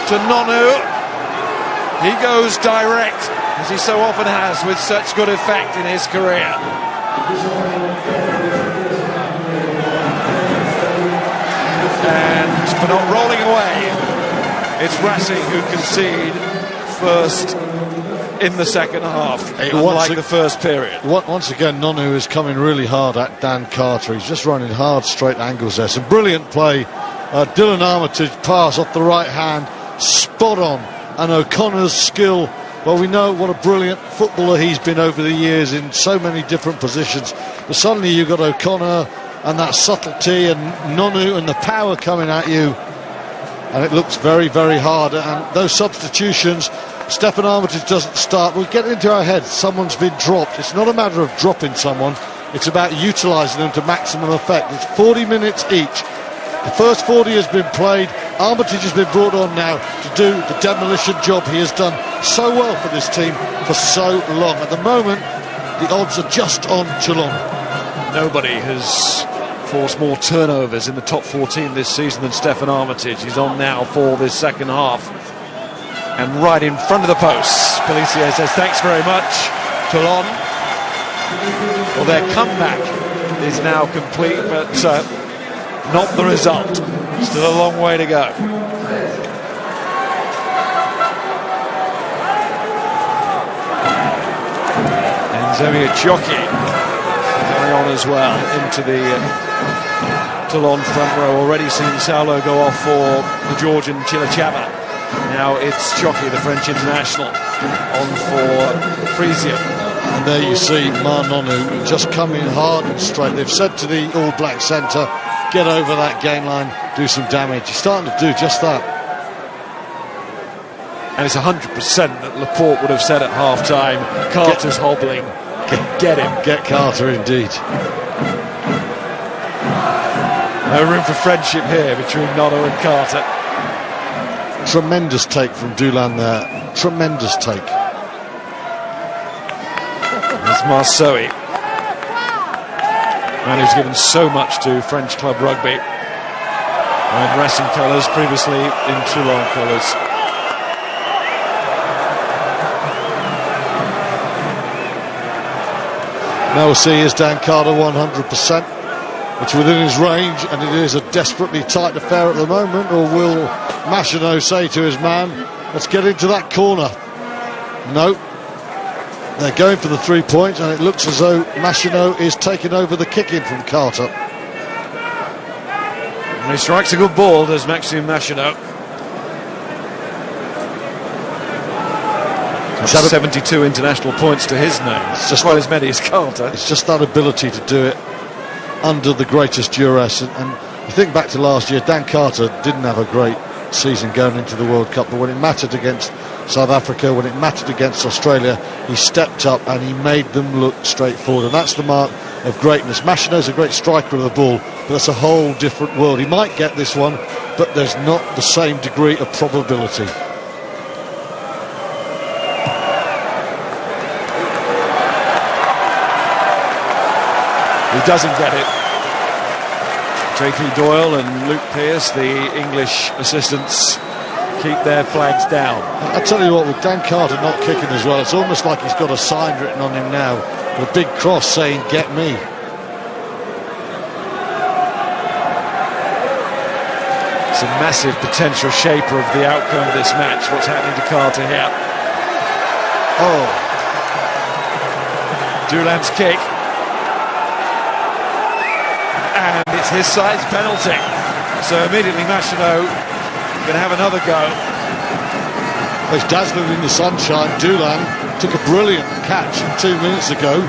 to Nonu. He goes direct, as he so often has with such good effect in his career. And for not rolling away, it's Racing who concede first in the second half, unlike the first period. Once again, Nonu is coming really hard at Dan Carter. He's just running hard straight angles there. Some brilliant play. Dylan Armitage pass off the right hand, spot on. And O'Connor's skill, well, we know what a brilliant footballer he's been over the years in so many different positions. But suddenly you've got O'Connor and that subtlety and Nonu and the power coming at you, and it looks very, very hard. And those substitutions, Stephen Armitage doesn't start. We get into our heads, someone's been dropped. It's not a matter of dropping someone, it's about utilising them to maximum effect. It's 40 minutes each. The first 40 has been played. Armitage has been brought on now to do the demolition job he has done so well for this team for so long. At the moment, the odds are just on Toulon. Nobody has forced more turnovers in the top 14 this season than Stephen Armitage. He's on now for this second half. And right in front of the posts, Pellissier says, thanks very much, Toulon. Well, their comeback is now complete, but not the result. Still a long way to go. And Zemia Jockey going on as well into the Toulon front row. Already seen Saulo go off for the Georgian Chilachaba. Now it's Jockey, the French international, on for Frisian. And there you see Nonu just coming hard and straight. They've said to the All Black centre, get over that gain line, do some damage. He's starting to do just that. And it's 100% that Laporte would have said at half-time, Carter's hobbling, get him. Get Carter, indeed. No room for friendship here between Nono and Carter. Tremendous take from Dulin there. Tremendous take. There's Marceau, man who's given so much to French club rugby. And Racing colours, previously in Toulon colours. Now we'll see is Dan Carter 100%. It's within his range, and it is a desperately tight affair at the moment. Or will Machino say to his man, let's get into that corner? No. They're going for the 3 points, and it looks as though Machino is taking over the kicking from Carter. And he strikes a good ball, does Maxime Machino. He's had 72 international points to his name. It's just quite as many as Carter. It's just that ability to do it under the greatest duress. And you think back to last year, Dan Carter didn't have a great season going into the World Cup, but when it mattered against South Africa, when it mattered against Australia, he stepped up and he made them look straightforward, and that's the mark of greatness. Machino's a great striker of the ball, but that's a whole different world. He might get this one, but there's not the same degree of probability. He doesn't get it. JP Doyle and Luke Pearce, the English assistants, keep their flags down. I tell you what, with Dan Carter not kicking as well, it's almost like he's got a sign written on him now, with a big cross saying, get me. It's a massive potential shaper of the outcome of this match, what's happening to Carter here. Oh. Dulan's kick. And it's his side's penalty. So immediately Machino going to have another go. It's dazzling in the sunshine. Dulin took a brilliant catch 2 minutes ago.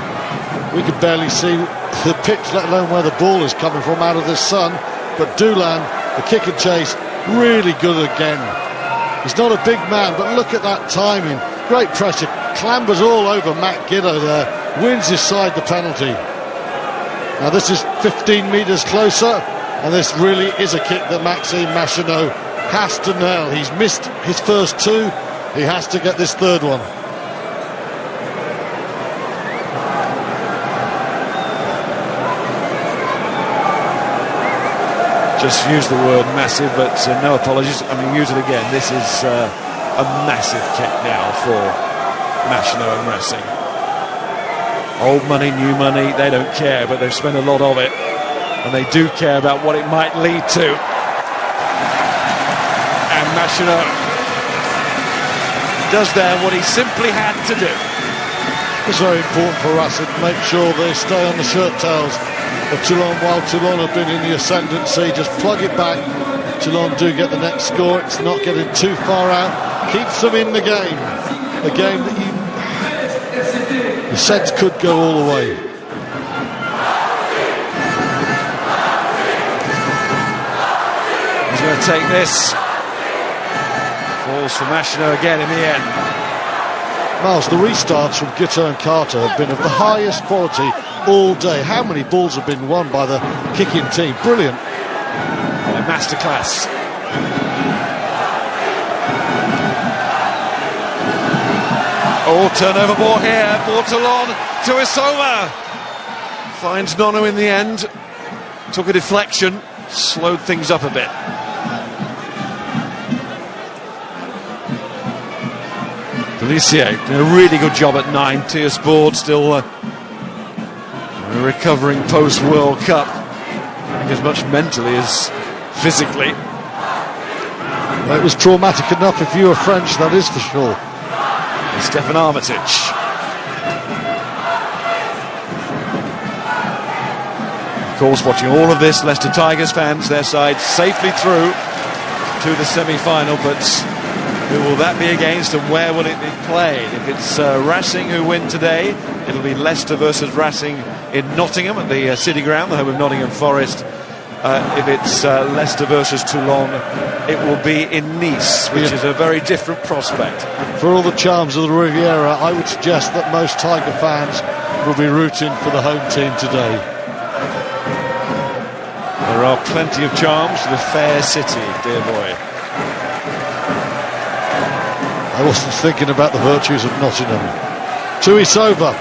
We could barely see the pitch, let alone where the ball is coming from out of the sun. But Dulin, the kick and chase, really good again. He's not a big man, but look at that timing. Great pressure, clambers all over Matt Giddo there, wins his side the penalty. Now this is 15 metres closer, and this really is a kick that Maxime Machino has to nail. He's missed his first two, he has to get this third one. Just use the word massive, but no apologies. I mean, use it again. This is a massive kick now for Machino and Racing. Old money, new money, they don't care, but they've spent a lot of it, and they do care about what it might lead to. And Machino does there what he simply had to do. It's very important for us to make sure they stay on the shirt tails of Toulon while Toulon have been in the ascendancy. Just plug it back. Toulon do get the next score. It's not getting too far out. Keeps them in the game. A game that you sense could go all the way. to take this. Falls for Machino again in the end. Miles, the restarts from Gitto and Carter have been of the highest quality all day. How many balls have been won by the kicking team? Brilliant. A masterclass. Oh, turnover ball here for Toulon to Isoma. Finds Nono in the end. Took a deflection, slowed things up a bit. Felicia doing a really good job at 9. Tiers Board still recovering post-World Cup. I think as much mentally as physically. Well, it was traumatic enough if you were French, that is for sure. And Stefan Armitage. Of course, watching all of this, Leicester Tigers fans, their side safely through to the semi-final, but who will that be against and where will it be played? If it's Racing who win today, it'll be Leicester versus Racing in Nottingham at the City Ground, the home of Nottingham Forest. If it's Leicester versus Toulon, it will be in Nice, which is a very different prospect. For all the charms of the Riviera, I would suggest that most Tiger fans will be rooting for the home team today. There are plenty of charms to the fair city, dear boy. I wasn't thinking about the virtues of Nottingham. Tuisova,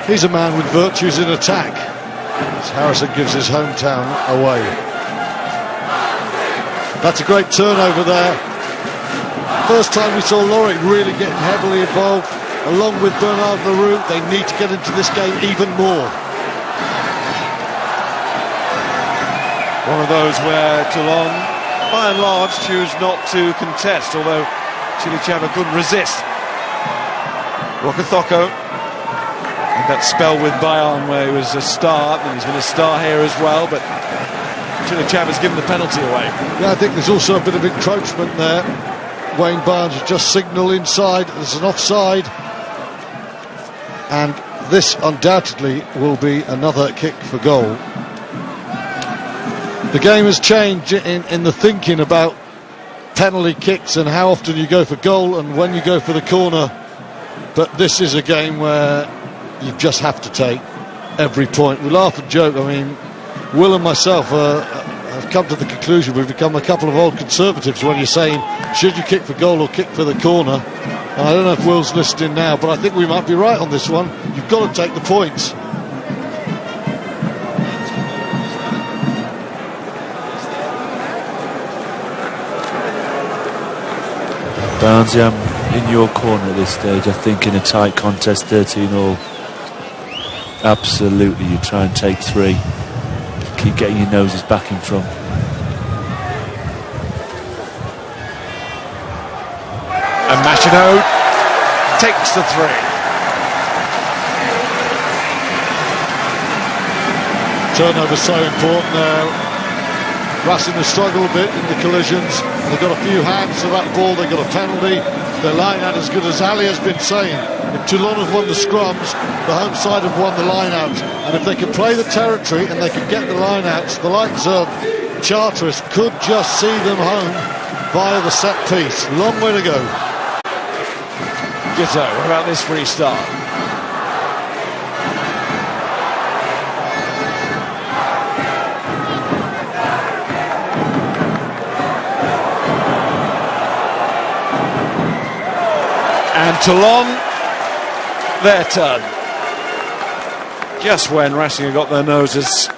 he's a man with virtues in attack, as Harrison gives his hometown away. That's a great turnover there. First time we saw Lorick really getting heavily involved, along with Bernard Leroux. They need to get into this game even more. One of those where Toulon, by and large, choose not to contest, although Chile Chava couldn't resist. Rokothoko, and that spell with Bayern where he was a star, and he's been a star here as well, but Chile Chava's given the penalty away. Yeah, I think there's also a bit of encroachment there. Wayne Barnes has just signalled inside, there's an offside, and this undoubtedly will be another kick for goal. The game has changed in the thinking about penalty kicks and how often you go for goal and when you go for the corner, but this is a game where you just have to take every point. We laugh and joke. I mean, Will and myself have come to the conclusion we've become a couple of old conservatives when you're saying should you kick for goal or kick for the corner. And I don't know if Will's listening now, but I think we might be right on this one. You've got to take the points. Barnes, I'm in your corner at this stage. I think in a tight contest, 13-all, absolutely you try and take 3. Keep getting your noses back in front. And Machino takes the 3. Turnover so important now. Racing has struggled a bit in the collisions. They've got a few hands to that ball, they've got a penalty. Their line out as good as Ali has been saying. If Toulon have won the scrums, the home side have won the line out. And if they can play the territory and they can get the line outs, the likes of Charteris could just see them home via the set piece. Long way to go. Gitto, what about this restart? And Toulon, their turn. Just when Racing got their noses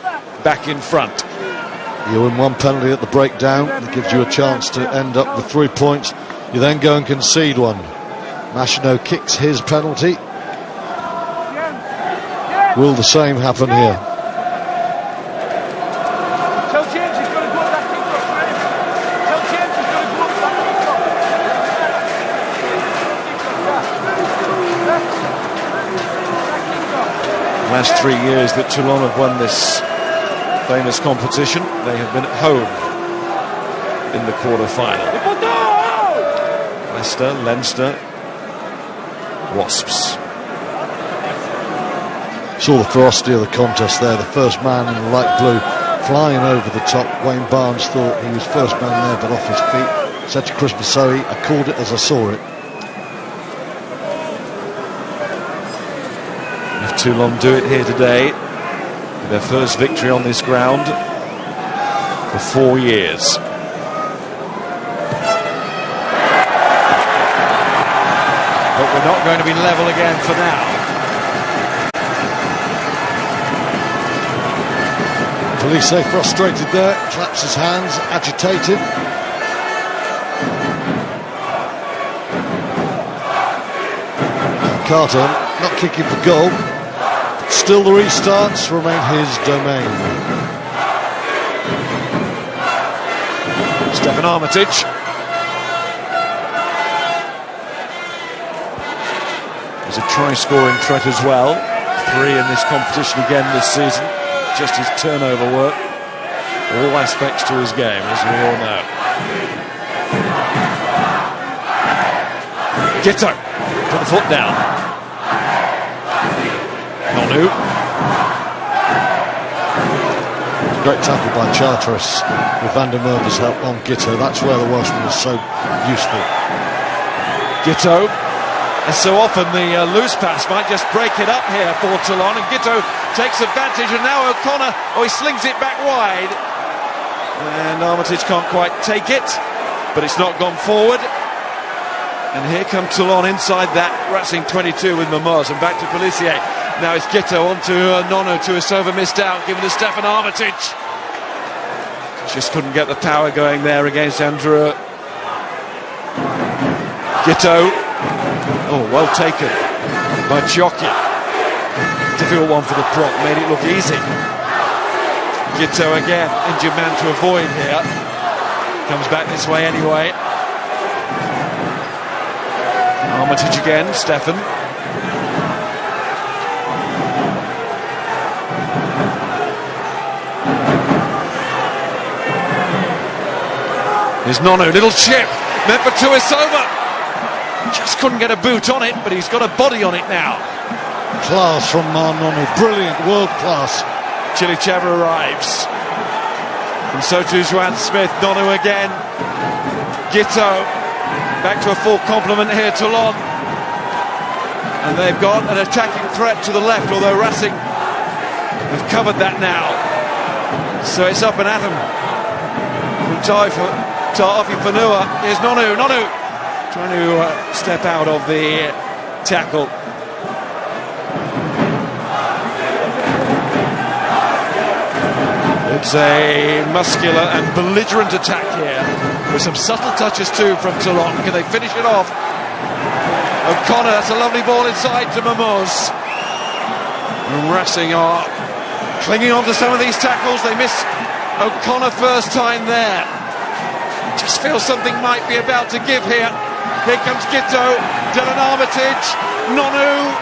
back in front. You win one penalty at the breakdown, it gives you a chance to end up with 3 points. You then go and concede one. Machino kicks his penalty. Will the same happen here? Last 3 years that Toulon have won this famous competition, they have been at home in the quarter-final. Leicester, Leinster, Wasps. Saw the ferocity of the contest there. The first man in the light blue flying over the top. Wayne Barnes thought he was first man there, but off his feet. Said to Chris Basoe, I called it as I saw it. If Toulon do it here today, with their first victory on this ground for 4 years. But we're not going to be level again for now. Police frustrated there, claps his hands, agitated. Carter not kicking for goal. Still the restarts remain his domain. Stephen Armitage. He's a try-scoring threat as well. 3 in this competition again this season. Just his turnover work. All aspects to his game, as we all know. Gitto. Put the foot down. Nonu. Great tackle by Charteris with Van der Merwe's help on Gitto. That's where the Welshman was so useful. Gitto. And so often the loose pass might just break it up here for Toulon, and Gitto takes advantage, and now O'Connor, he slings it back wide. And Armitage can't quite take it, but it's not gone forward. And here come Toulon inside that Racing 22 with Momoz, and back to Policier. Now it's Gitto onto Nonu, to Isova missed out, given to Stephen Armitage. Just couldn't get the power going there against Andrew. Gitto. Oh, well taken by Ciocchi. Difficult one for the prop, made it look easy. Gitto again, injured man to avoid here. Comes back this way anyway. Armitage again, Stefan. Here's Nonu, little chip, meant for Tuisova. Just couldn't get a boot on it, but he's got a body on it now. Class from Nonu, brilliant, world class. Chilicheva arrives. And so too Joanne Smith. Nonu again. Gitto. Back to a full complement here, Toulon. And they've got an attacking threat to the left, although Racing have covered that now. So it's up and at him. From Ta'afi Fanua. Here's Nonu. Nonu trying to step out of the tackle. It's a muscular and belligerent attack here, with some subtle touches too from Toulon. Can they finish it off? O'Connor, that's a lovely ball inside to Momoz. And Racing are clinging on to some of these tackles. They miss O'Connor first time there. Just feel something might be about to give here. Here comes Gitto, Dylan Armitage, Nonu,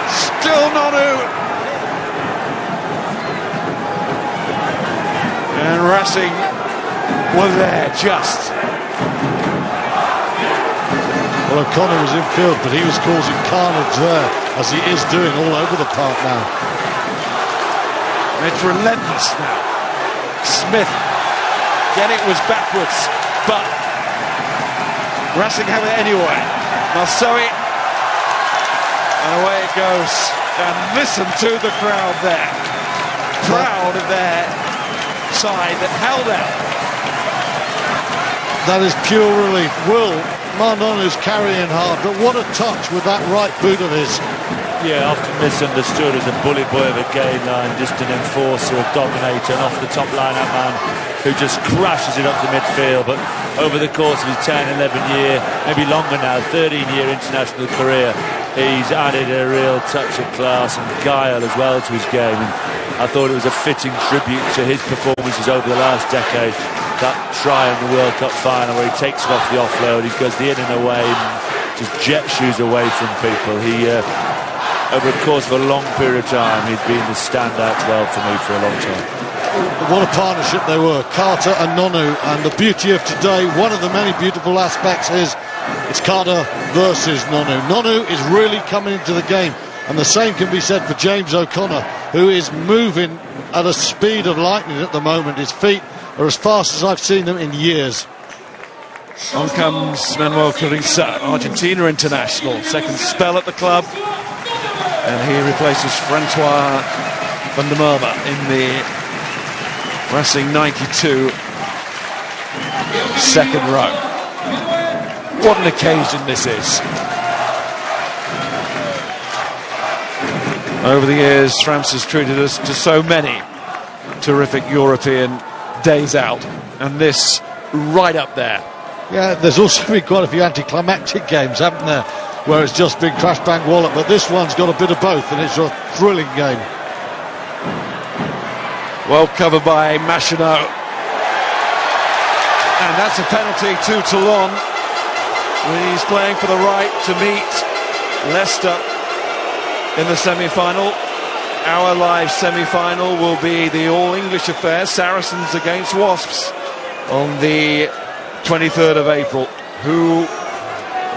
still Nonu. And Racing were there just. Well, O'Connor was in field, but he was causing carnage there, as he is doing all over the park now. It's relentless now. Smith, again it was backwards, but Racing have it anyway. Marsoe, and away it goes. And listen to the crowd there. Proud of their side that held out. That is pure relief. Will Marnonu's carrying hard, but what a touch with that right boot of his. Yeah, often misunderstood as a bully boy of a game line, just an enforcer, a dominator, and off the top line-out man who just crashes it up to midfield. But over the course of his 10, 11-year, maybe longer now, 13-year international career, he's added a real touch of class and guile as well to his game. And I thought it was a fitting tribute to his performances over the last decade. That try in the World Cup final where he takes it off the offload, he goes the in and away, and just jet shoes away from people. He, over the course of a long period of time, he's been the standout 12 for me for a long time. What a partnership they were, Carter and Nonu. And the beauty of today, one of the many beautiful aspects is it's Carter versus Nonu. Nonu is really coming into the game, and the same can be said for James O'Connor, who is moving at a speed of lightning at the moment. His feet are as fast as I've seen them in years. On comes Manuel Carriza, Argentina international, second spell at the club, and he replaces Francois van der Merwe in the Racing 92 second row. What an occasion this is. Over the years, France has treated us to so many terrific European days out, and this right up there. Yeah, there's also been quite a few anticlimactic games, haven't there, where it's just been crash bang wallop, but this one's got a bit of both, and it's a thrilling game. Well covered by Machinot, and that's a penalty to Toulon. He's playing for the right to meet Leicester in the semi-final. Our live semi-final will be the all-English affair, Saracens against Wasps, on the 23rd of April. Who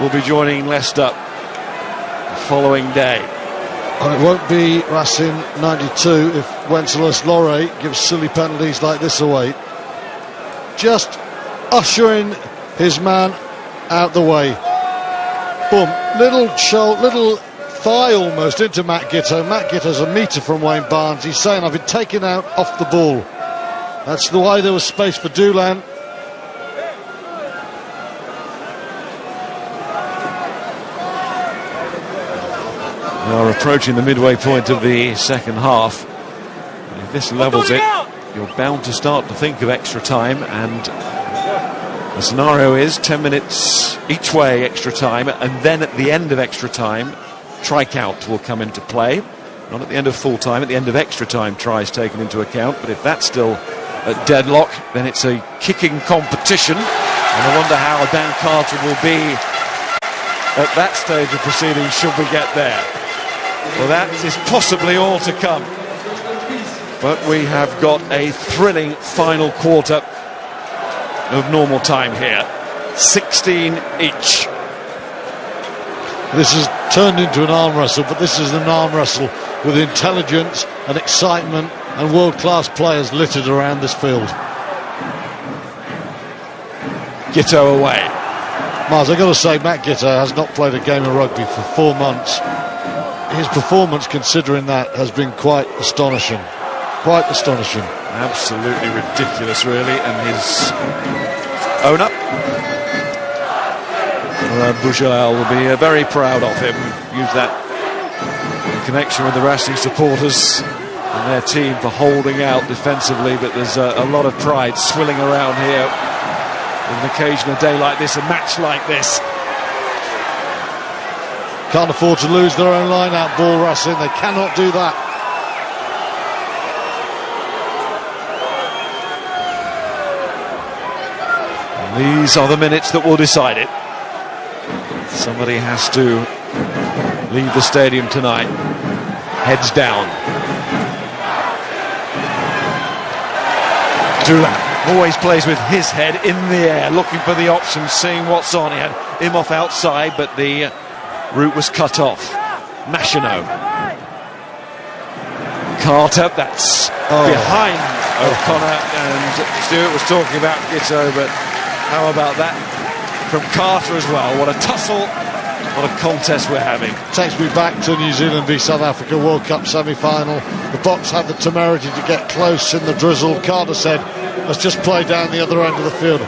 will be joining Leicester the following day? And it won't be Racing 92 if Wenceslas-Loré gives silly penalties like this away. Just ushering his man out the way. Boom. Little thigh almost into Matt Giteau. Matt Giteau's a metre from Wayne Barnes. He's saying, I've been taken out off the ball. That's the way there was space for Toulon. We are approaching the midway point of the second half. If this levels it, you're bound to start to think of extra time, and the scenario is 10 minutes each way extra time, and then at the end of extra time, try count will come into play. Not at the end of full time, at the end of extra time, tries taken into account. But if that's still at deadlock, then it's a kicking competition, and I wonder how Dan Carter will be at that stage of proceedings should we get there. Well, that is possibly all to come, but we have got a thrilling final quarter of normal time here. 16 each. This has turned into an arm wrestle, but this is an arm wrestle with intelligence and excitement and world-class players littered around this field. Giteau away. Miles, I've got to say, Matt Giteau has not played a game of rugby for 4 months. His performance, considering that, has been quite astonishing. Quite astonishing. Absolutely ridiculous, really, and his owner, Bouchelal, will be very proud of him. Use that in connection with the Racing supporters and their team for holding out defensively, but there's a lot of pride swilling around here on an occasion, a day like this, a match like this. Can't afford to lose their own line-out ball, Racing. They cannot do that. And these are the minutes that will decide it. Somebody has to leave the stadium tonight. Heads down. Toulon always plays with his head in the air, looking for the options, seeing what's on. He had him off outside, but the route was cut off. Machinot. Carter, that's behind O'Connor, and Stewart was talking about Giteau, but how about that from Carter as well? What a tussle, what a contest we're having. Takes me back to New Zealand v South Africa World Cup semi-final. The Boks had the temerity to get close in the drizzle. Carter said, let's just play down the other end of the field.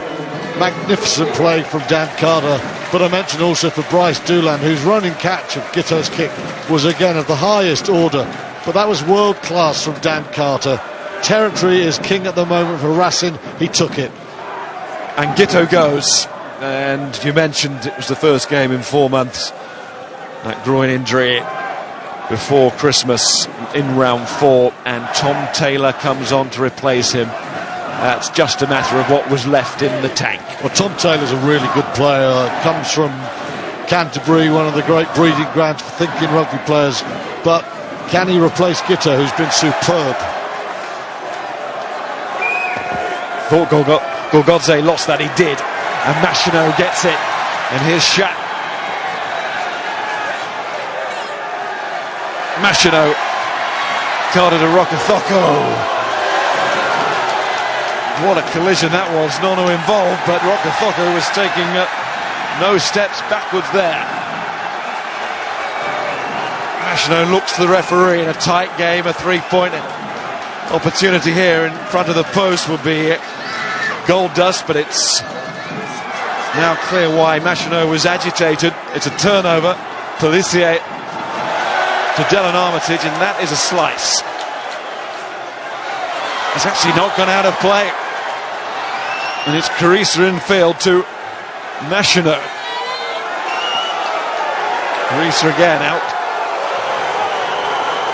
Magnificent play from Dan Carter. But I mentioned also for Bryce Toulon, whose running catch of Giteau's kick was again of the highest order. But that was world class from Dan Carter. Territory is king at the moment for Racing. He took it. And Giteau goes. And you mentioned it was the first game in 4 months. That groin injury before Christmas in round 4. And Tom Taylor comes on to replace him. That's just a matter of what was left in the tank. Well, Tom Taylor's a really good player. Comes from Canterbury, one of the great breeding grounds for thinking rugby players. But can he replace Giteau, who's been superb? Thought Gorgodze lost that, he did. And Machinot gets it. And here's Shat. Machinot. Carter to Rokothoko. What a collision that was. Nono involved, but Rokethoko was taking no steps backwards there. Machino looks to the referee in a tight game, a three-point opportunity here in front of the post would be gold dust, but it's now clear why Machino was agitated. It's a turnover. Pellissier to Dylan Armitage, and that is a slice. He's actually not gone out of play. And it's Carissa infield to Machino. Carissa again out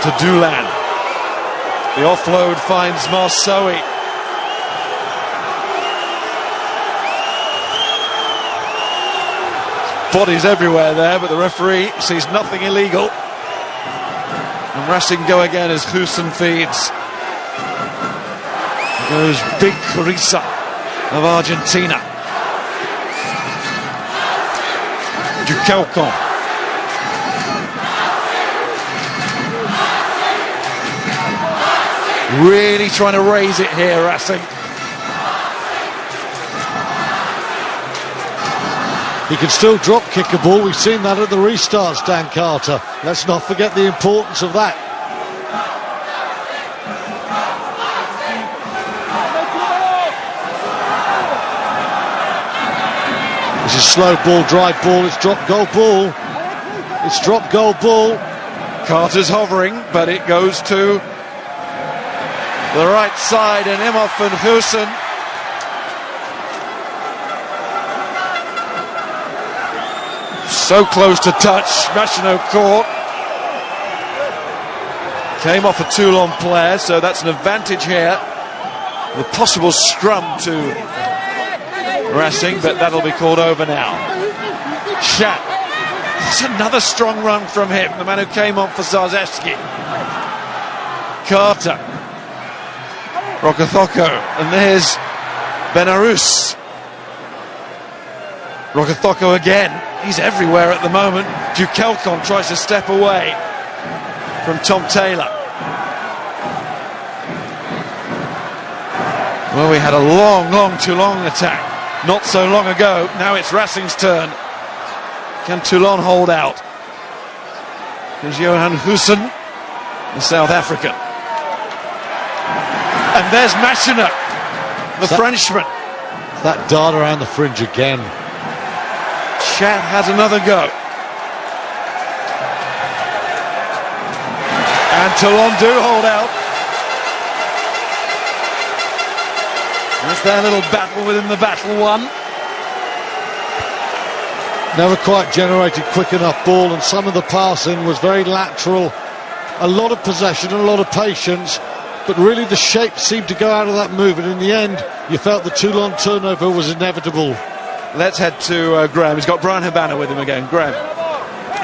to Doulan. The offload finds Marsoe. Bodies everywhere there, but the referee sees nothing illegal. And Racing go again as Hussein feeds. Goes big Carissa of Argentina. Jukelcon. Really trying to raise it here, Racing. He can still drop kick a ball. We've seen that at the restarts, Dan Carter. Let's not forget the importance of that. This is slow ball, drive ball. It's drop goal ball. It's drop goal ball. Carter's hovering, but it goes to the right side, and Imhoff and Hussein. So close to touch. Machino caught. Came off a Toulon player, so that's an advantage here. The possible scrum to Racing, but that'll be called over now. Shat. That's another strong run from him, the man who came on for Zarzewski. Carter. Rokethoko. And there's Benarus. Rokethoko again. He's everywhere at the moment. Jukelcon tries to step away from Tom Taylor. Well, we had a long Toulon attack not so long ago. Now it's Racing's turn. Can Toulon hold out? Here's Johan Hussein, the South African. And there's Machino, the Frenchman. That dart around the fringe again. Chat has another go. And Toulon do hold out. That's their little battle within the battle won. Never quite generated quick enough ball, and some of the passing was very lateral. A lot of possession, a lot of patience, but really the shape seemed to go out of that move, and in the end you felt the Toulon turnover was inevitable. Let's head to Graham. He's got Brian Habana with him again. Graham.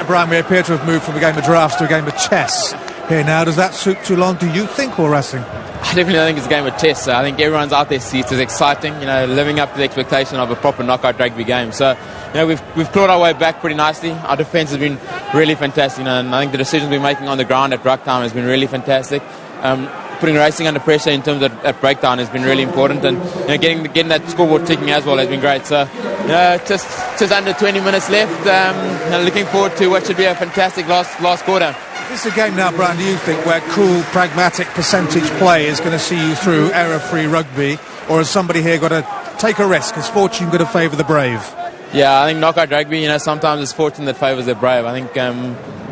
Brian, we appear to have moved from a game of drafts to a game of chess here now. Does that suit Toulon, do you think, or Racing? I definitely think it's a game of chess. I think everyone's out there seats. It's exciting, living up to the expectation of a proper knockout rugby game. So, we've clawed our way back pretty nicely. Our defence has been really fantastic, and I think the decisions we're making on the ground at ruck time has been really fantastic. Putting Racing under pressure in terms of at breakdown has been really important, and getting that scoreboard ticking as well has been great. So, just under 20 minutes left. Looking forward to what should be a fantastic last quarter. This is a game now, Brian, do you think, where cool, pragmatic percentage play is going to see you through error-free rugby, or has somebody here got to take a risk? Is fortune going to favour the brave? Yeah, I think knockout rugby, sometimes it's fortune that favours the brave. I think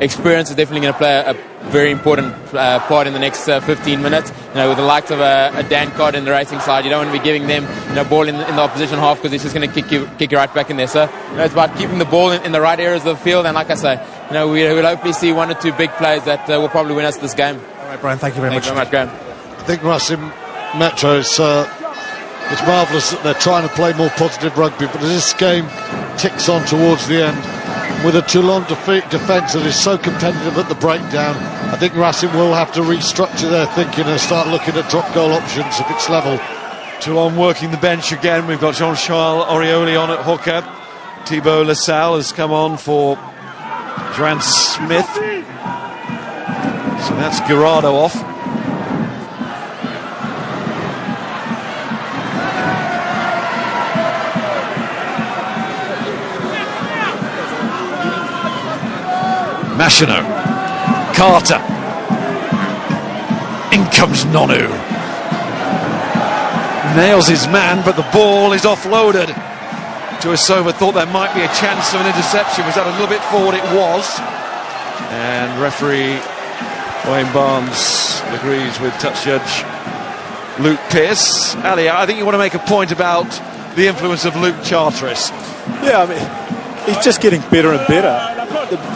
experience is definitely going to play a very important part in the next 15 minutes. With the likes of a Dan Codd in the Racing side, you don't want to be giving them ball in the opposition half, because it's just going to kick you right back in there. So it's about keeping the ball in the right areas of the field, and like I say, we'll hopefully see one or two big plays that will probably win us this game. All right, Brian, thank you very much. Thank you very much, I Graham. think Racing Metro is it's marvellous that they're trying to play more positive rugby, but as this game ticks on towards the end, with a Toulon defence that is so competitive at the breakdown, I think Racing will have to restructure their thinking and start looking at drop goal options if it's level. Toulon working the bench again. We've got Jean-Charles Orioli on at hooker. Thibaut Lassalle has come on for Joanne Smith. So that's Gerardo off. Machino. Carter. In comes Nonu. Nails his man, but the ball is offloaded. Tuisova thought there might be a chance of an interception. Was that a little bit forward? It was. And referee Wayne Barnes agrees with touch judge Luke Pearce. Ali, I think you want to make a point about the influence of Luke Charteris. Yeah, I mean, he's just getting better and better.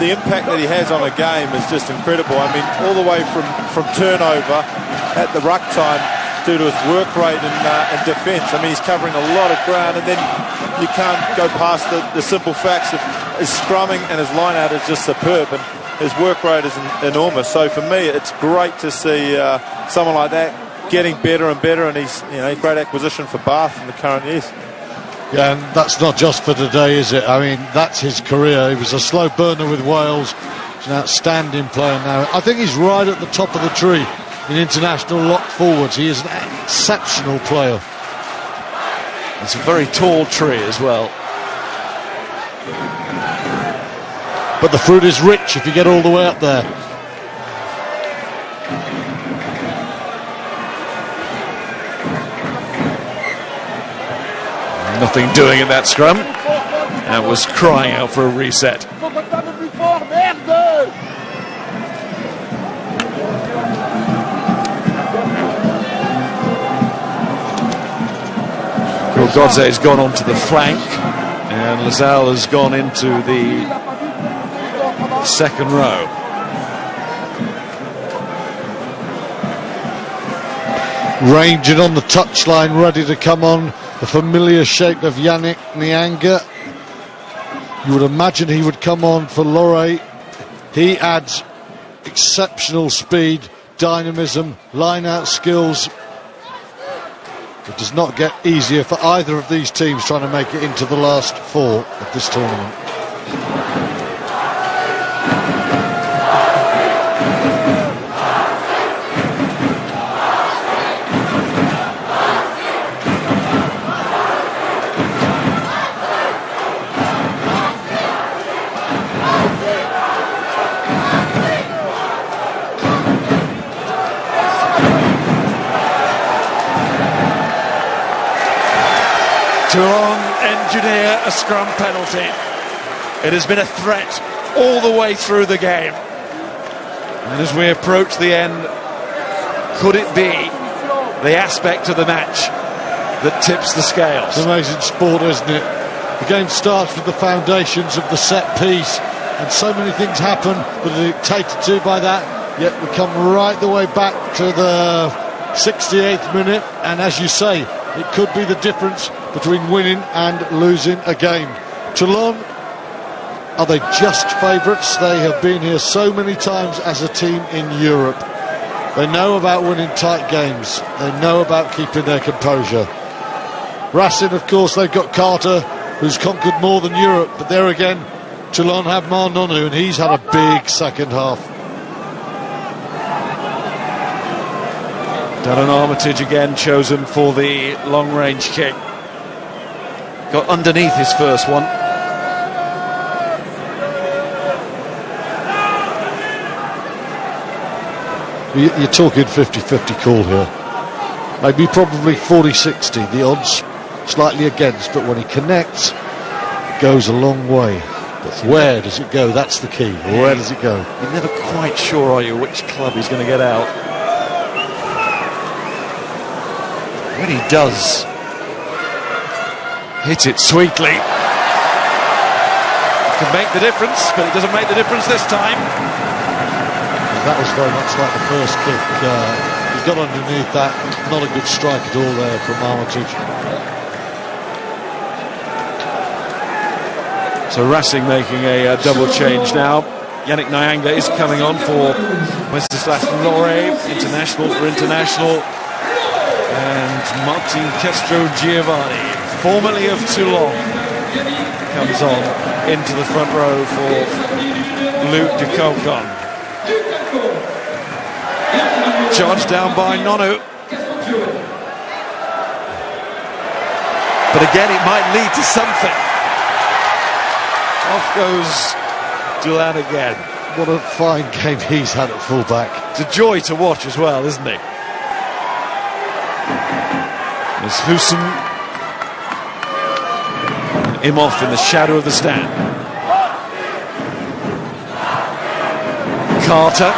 The impact that he has on a game is just incredible. I mean, all the way from turnover at the ruck time due to his work rate and defence. I mean, he's covering a lot of ground, and then you can't go past the simple facts of his scrumming and his line-out is just superb, and his work rate is enormous. So for me, it's great to see someone like that getting better and better, and he's a great acquisition for Bath in the current years. Yeah, and that's not just for today, is it? I mean, that's his career. He was a slow burner with Wales. He's an outstanding player now. I think he's right at the top of the tree in international lock forwards. He is an exceptional player. It's a very tall tree as well. But the fruit is rich if you get all the way up there. Nothing doing in that scrum, and was crying out for a reset. Godze has gone onto the flank, and Lazal has gone into the second row. Ranging on the touchline, ready to come on. The familiar shape of Yannick Nyanga. You would imagine he would come on for Loré. He adds exceptional speed, dynamism, line-out skills. It does not get easier for either of these teams trying to make it into the last four of this tournament. Toulon engineer a scrum penalty. It has been a threat all the way through the game. And as we approach the end, could it be the aspect of the match that tips the scales? It's amazing sport, isn't it? The game starts with the foundations of the set piece, and so many things happen that are dictated to by that, yet we come right the way back to the 68th minute, and as you say, it could be the difference between winning and losing a game. Toulon, are they just favourites? They have been here so many times as a team in Europe. They know about winning tight games. They know about keeping their composure. Racing, of course, they've got Carter, who's conquered more than Europe, but there again, Toulon have Nonu, and he's had a big second half. Darren Armitage again chosen for the long-range kick. Got underneath his first one. You're talking 50-50 call here. Maybe probably 40-60, the odds slightly against, but when he connects, it goes a long way. But where does it go? That's the key. Where does it go? You're never quite sure, are you, which club he's going to get out. When he does hit it sweetly, it can make the difference, but it doesn't make the difference this time. That was very much like the first kick. He got underneath that. Not a good strike at all there from Armitage. So Racing making a double change now. Yannick Nyanga is coming on for Wenceslas Loré, international for international. And Martin Castro Giovanni, formerly of Toulon, comes on into the front row for Luc de Caucon. Charged down by Nonu. But again, it might lead to something. Off goes Toulon again. what a fine game he's had at full-back. It's a joy to watch as well, isn't he? There's Hussein and him off in the shadow of the stand. Carter.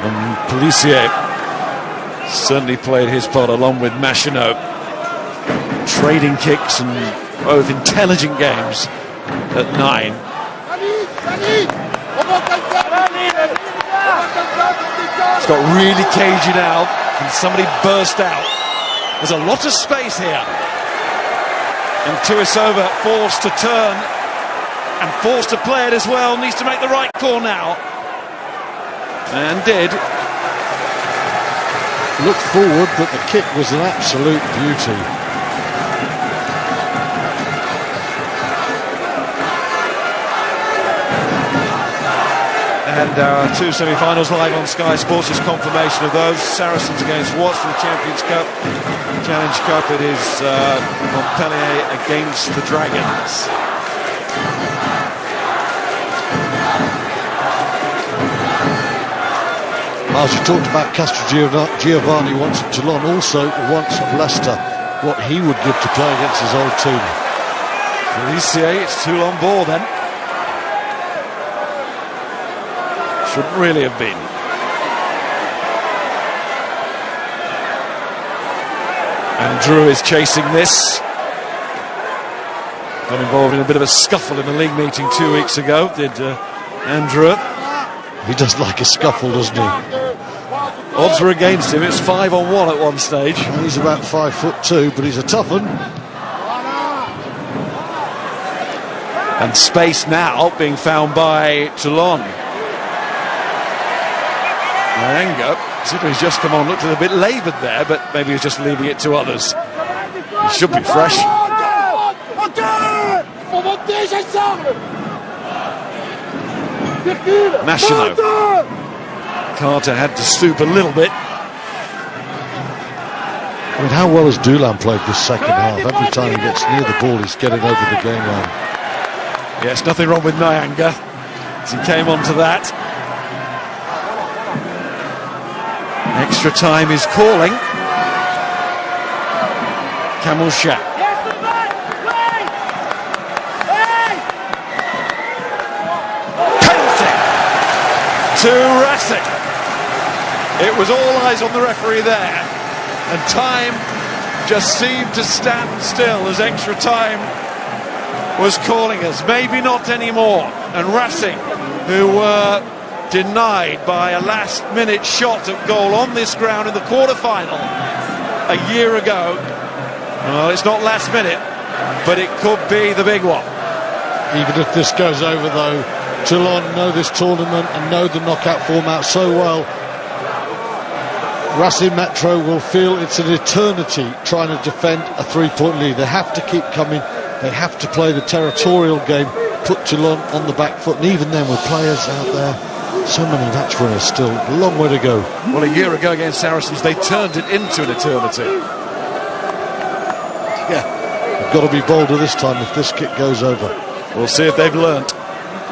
And Pellissier certainly played his part along with Machinot. Trading kicks and both intelligent games at 9. It's got really cagey now. Can somebody burst out? There's a lot of space here. And Tuisova forced to turn and forced to play it as well. Needs to make the right call now. And did. Looked forward, but the kick was an absolute beauty. And our 2 semi-finals live on Sky Sports is confirmation of those. Saracens against Watts for the Champions Cup. Challenge Cup, it is Montpellier against the Dragons. As you talked about, Castro Giovanni once at Toulon, also once at Leicester, what he would give to play against his old team. Pellissier, it's Toulon ball then. Shouldn't really have been. And Drew is chasing this. Got involved in a bit of a scuffle in the league meeting 2 weeks ago, did Andrew. He does like a scuffle, doesn't he? Odds were against him. It's 5-on-1 at one stage. And he's about 5'2", but he's a tough one. And space now being found by Toulon. Nyanga, he's just come on, looked a bit laboured there, but maybe he's just leaving it to others. He should be fresh. Machinot. Carter had to stoop a little bit. I mean, how well has Toulon played this second half? Every time he gets near the ball, he's getting over the game line. Yes, nothing wrong with Nyanga as he came onto that. Extra time is calling. Camel Shah. Penalty to Racing. It was all eyes on the referee there, and time just seemed to stand still as extra time was calling us. Maybe not anymore. And Racing, who were denied by a last-minute shot at goal on this ground in the quarter-final a year ago. Well, it's not last minute, but it could be the big one. Even if this goes over, though, Toulon know this tournament and know the knockout format so well. Racing Metro will feel it's an eternity trying to defend a 3-point lead. They have to keep coming. They have to play the territorial game, put Toulon on the back foot, and even then with players out there, so many match winners still, a long way to go. Well, a year ago against Saracens, they turned it into an eternity. Yeah, they've got to be bolder this time if this kick goes over. We'll see if they've learnt.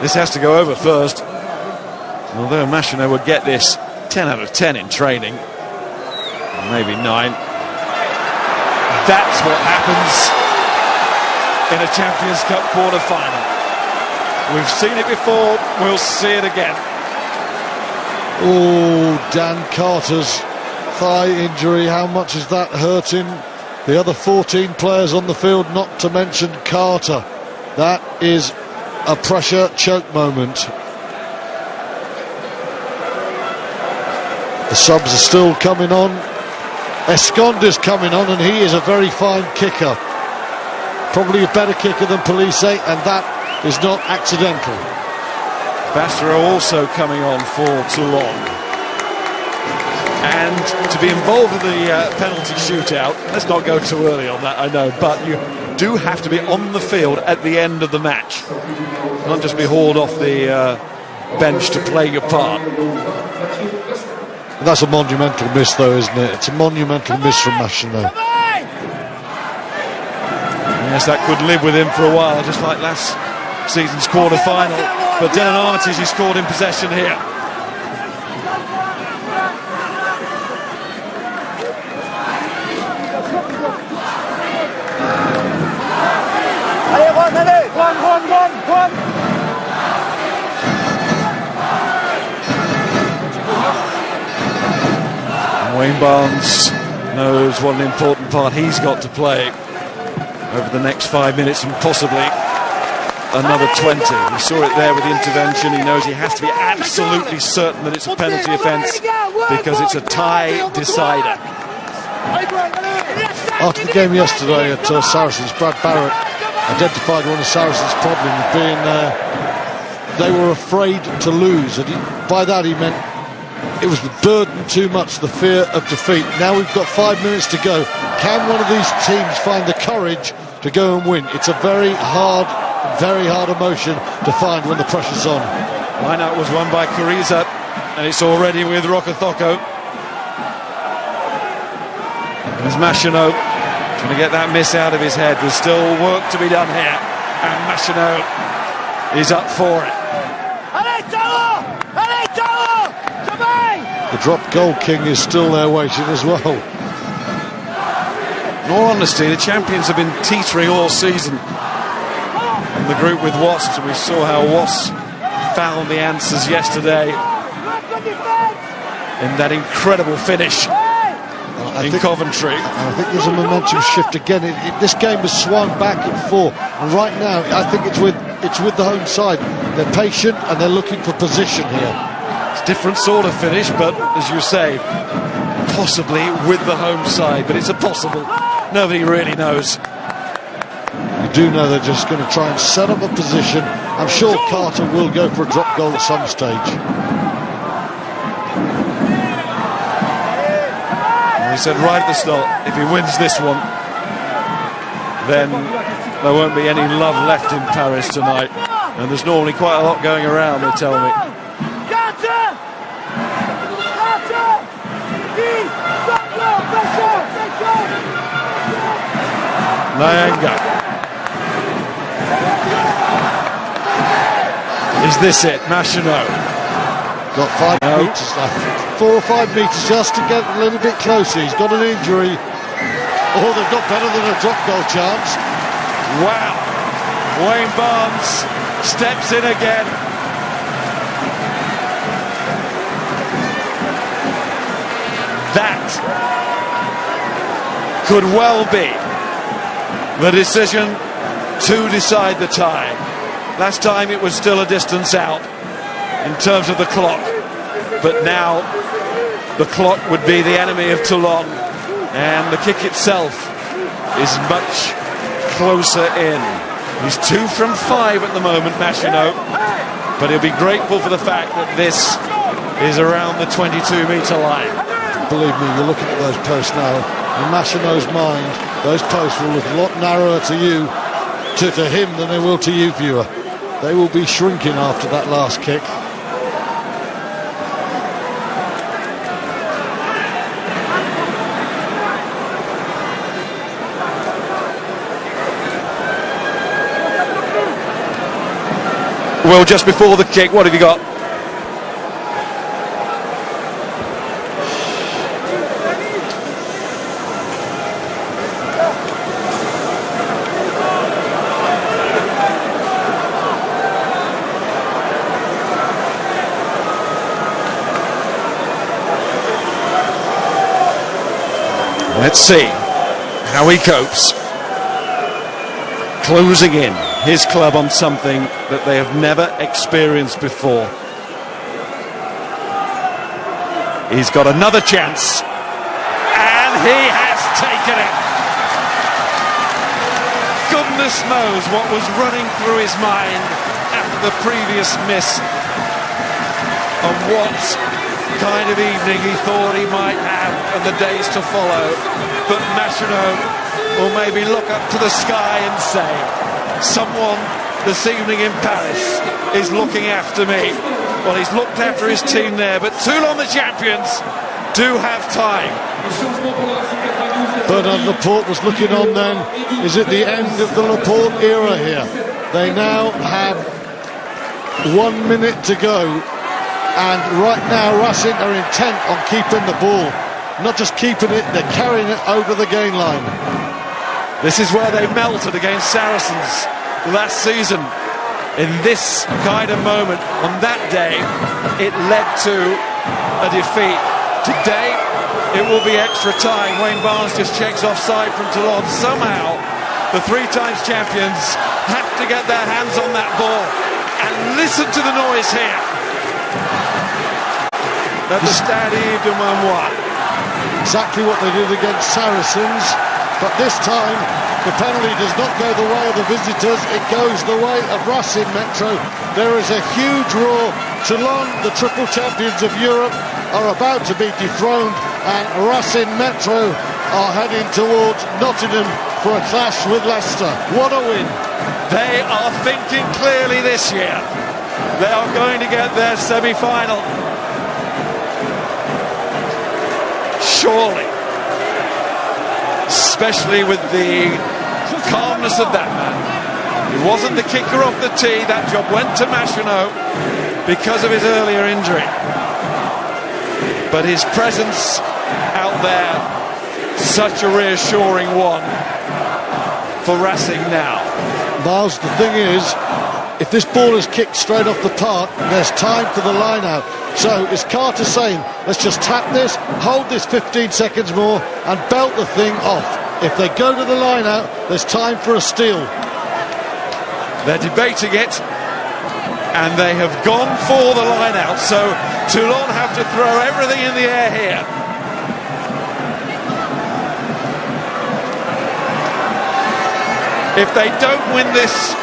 This has to go over first. Although Machinot would get this 10 out of 10 in training, maybe 9. That's what happens in a Champions Cup quarter-final. We've seen it before, we'll see it again. Oh, Dan Carter's thigh injury, how much is that hurting the other 14 players on the field, not to mention Carter? That is a pressure choke moment. The subs are still coming on. Escondi's coming on, and he is a very fine kicker. Probably a better kicker than Pellissier, and that is not accidental. Bassero also coming on for Toulon. And to be involved in the penalty shootout, let's not go too early on that, I know, but you do have to be on the field at the end of the match. You can't just be hauled off the bench to play your part. And that's a monumental miss, though, isn't it? It's a monumental miss from Machinot. Yes, that could live with him for a while, just like last season's quarter-final. But Dylan Armitage, he scored in possession here. Wayne Barnes knows what an important part he's got to play over the next 5 minutes and possibly another 20. We saw it there with the intervention. He knows he has to be absolutely certain that it's a penalty offence because it's a tie decider. After the game yesterday at Saracens, Brad Barrett identified one of Saracens' problems being they were afraid to lose, and by that he meant it was the burden too much, the fear of defeat. Now we've got 5 minutes to go. Can one of these teams find the courage to go and win? It's a very hard emotion to find when the pressure's on. Line-out was won by Cariza, and it's already with Rokothoko. There's Machino trying to get that miss out of his head. There's still work to be done here, and Machino is up for it. The drop goal king is still there waiting as well. In all honesty, the champions have been teetering all season in the group with Wasps, and we saw how Wasps found the answers yesterday in that incredible finish in Coventry. I think there's a momentum shift again. This game has swung back and forth, and right now I think it's with the home side. They're patient and they're looking for position here. It's a different sort of finish, but as you say, possibly with the home side, but it's a possible. Nobody really knows. You do know they're just going to try and set up a position. I'm sure Carter will go for a drop goal at some stage. He said right at the start, if he wins this one, then there won't be any love left in Paris tonight. And there's normally quite a lot going around, they tell me. Nyanga. Is this it? Machino. Got 5 metres left. 4 or 5 metres just to get a little bit closer. He's got an injury. Oh, they've got better than a drop goal chance. Wow. Wayne Barnes steps in again. That could well be the decision to decide the tie. Last time it was still a distance out in terms of the clock, but now the clock would be the enemy of Toulon, and the kick itself is much closer in. He's 2 from 5 at the moment, Machino, but he'll be grateful for the fact that this is around the 22-metre line. Believe me, you're looking at those posts now. In Machino's mind, those posts will look a lot narrower to you, to him, than they will to you, viewer. They will be shrinking after that last kick. Well, just before the kick, what have you got? Let's see how he copes. Closing in his club on something that they have never experienced before. He's got another chance, and he has taken it. Goodness knows what was running through his mind after the previous miss, and what kind of evening he thought he might have in the days to follow. But Machino will maybe look up to the sky and say, someone this evening in Paris is looking after me. Well, he's looked after his team there, but Toulon the champions do have time. Bernard Laporte was looking on then. Is it the end of the Laporte era here? They now have 1 minute to go, and right now Racing are intent on keeping the ball. Not just keeping it, they're carrying it over the gain line. This is where they melted against Saracens last season. In this kind of moment, on that day, it led to a defeat. Today, it will be extra time. Wayne Barnes just checks offside from Toulon. Somehow, the 3 times champions have to get their hands on that ball. And listen to the noise here at the Stade Yves de Marmois. Exactly what they did against Saracens, but this time the penalty does not go the way of the visitors, it goes the way of Racing Metro. There is a huge roar. Toulon, the triple champions of Europe, are about to be dethroned, and Racing Metro are heading towards Nottingham for a clash with Leicester. What a win. They are thinking clearly this year. They are going to get their semi-final. Surely. Especially with the calmness of that man. He wasn't the kicker off the tee. That job went to Macheneau because of his earlier injury. But his presence out there, such a reassuring one for Racing now. Miles, the thing is, if this ball is kicked straight off the park, there's time for the line out. So is Carter saying, let's just tap this, hold this 15 seconds more and belt the thing off. If they go to the line out, there's time for a steal. They're debating it, and they have gone for the line out. So Toulon have to throw everything in the air here. If they don't win this,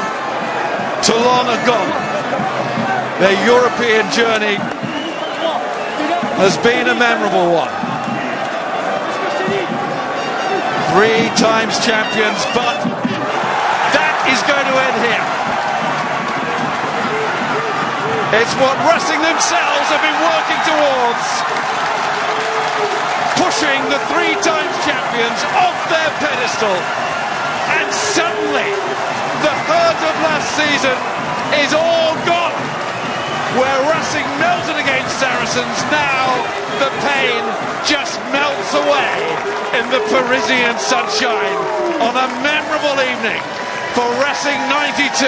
Toulon are gone. Their European journey has been a memorable one. 3 times champions, but that is going to end here. It's what Racing themselves have been working towards. Pushing the 3 times champions off their pedestal. And suddenly, the hurt of last season is all gone. Where Racing melted against Saracens, now the pain just melts away in the Parisian sunshine on a memorable evening for Racing 92.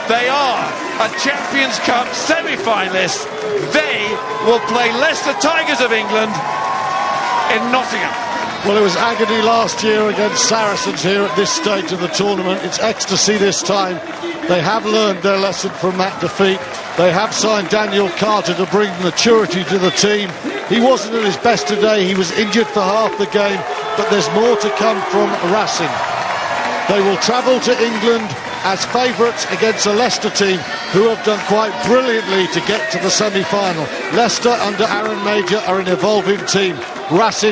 They are a Champions Cup semi-finalist. They will play Leicester Tigers of England in Nottingham. Well, it was agony last year against Saracens here at this stage of the tournament. It's ecstasy this time. They have learned their lesson from that defeat. They have signed Daniel Carter to bring maturity to the team. He wasn't at his best today. He was injured for half the game, but there's more to come from Racing. They will travel to England as favourites against a Leicester team who have done quite brilliantly to get to the semi-final. Leicester under Aaron Major are an evolving team. Racing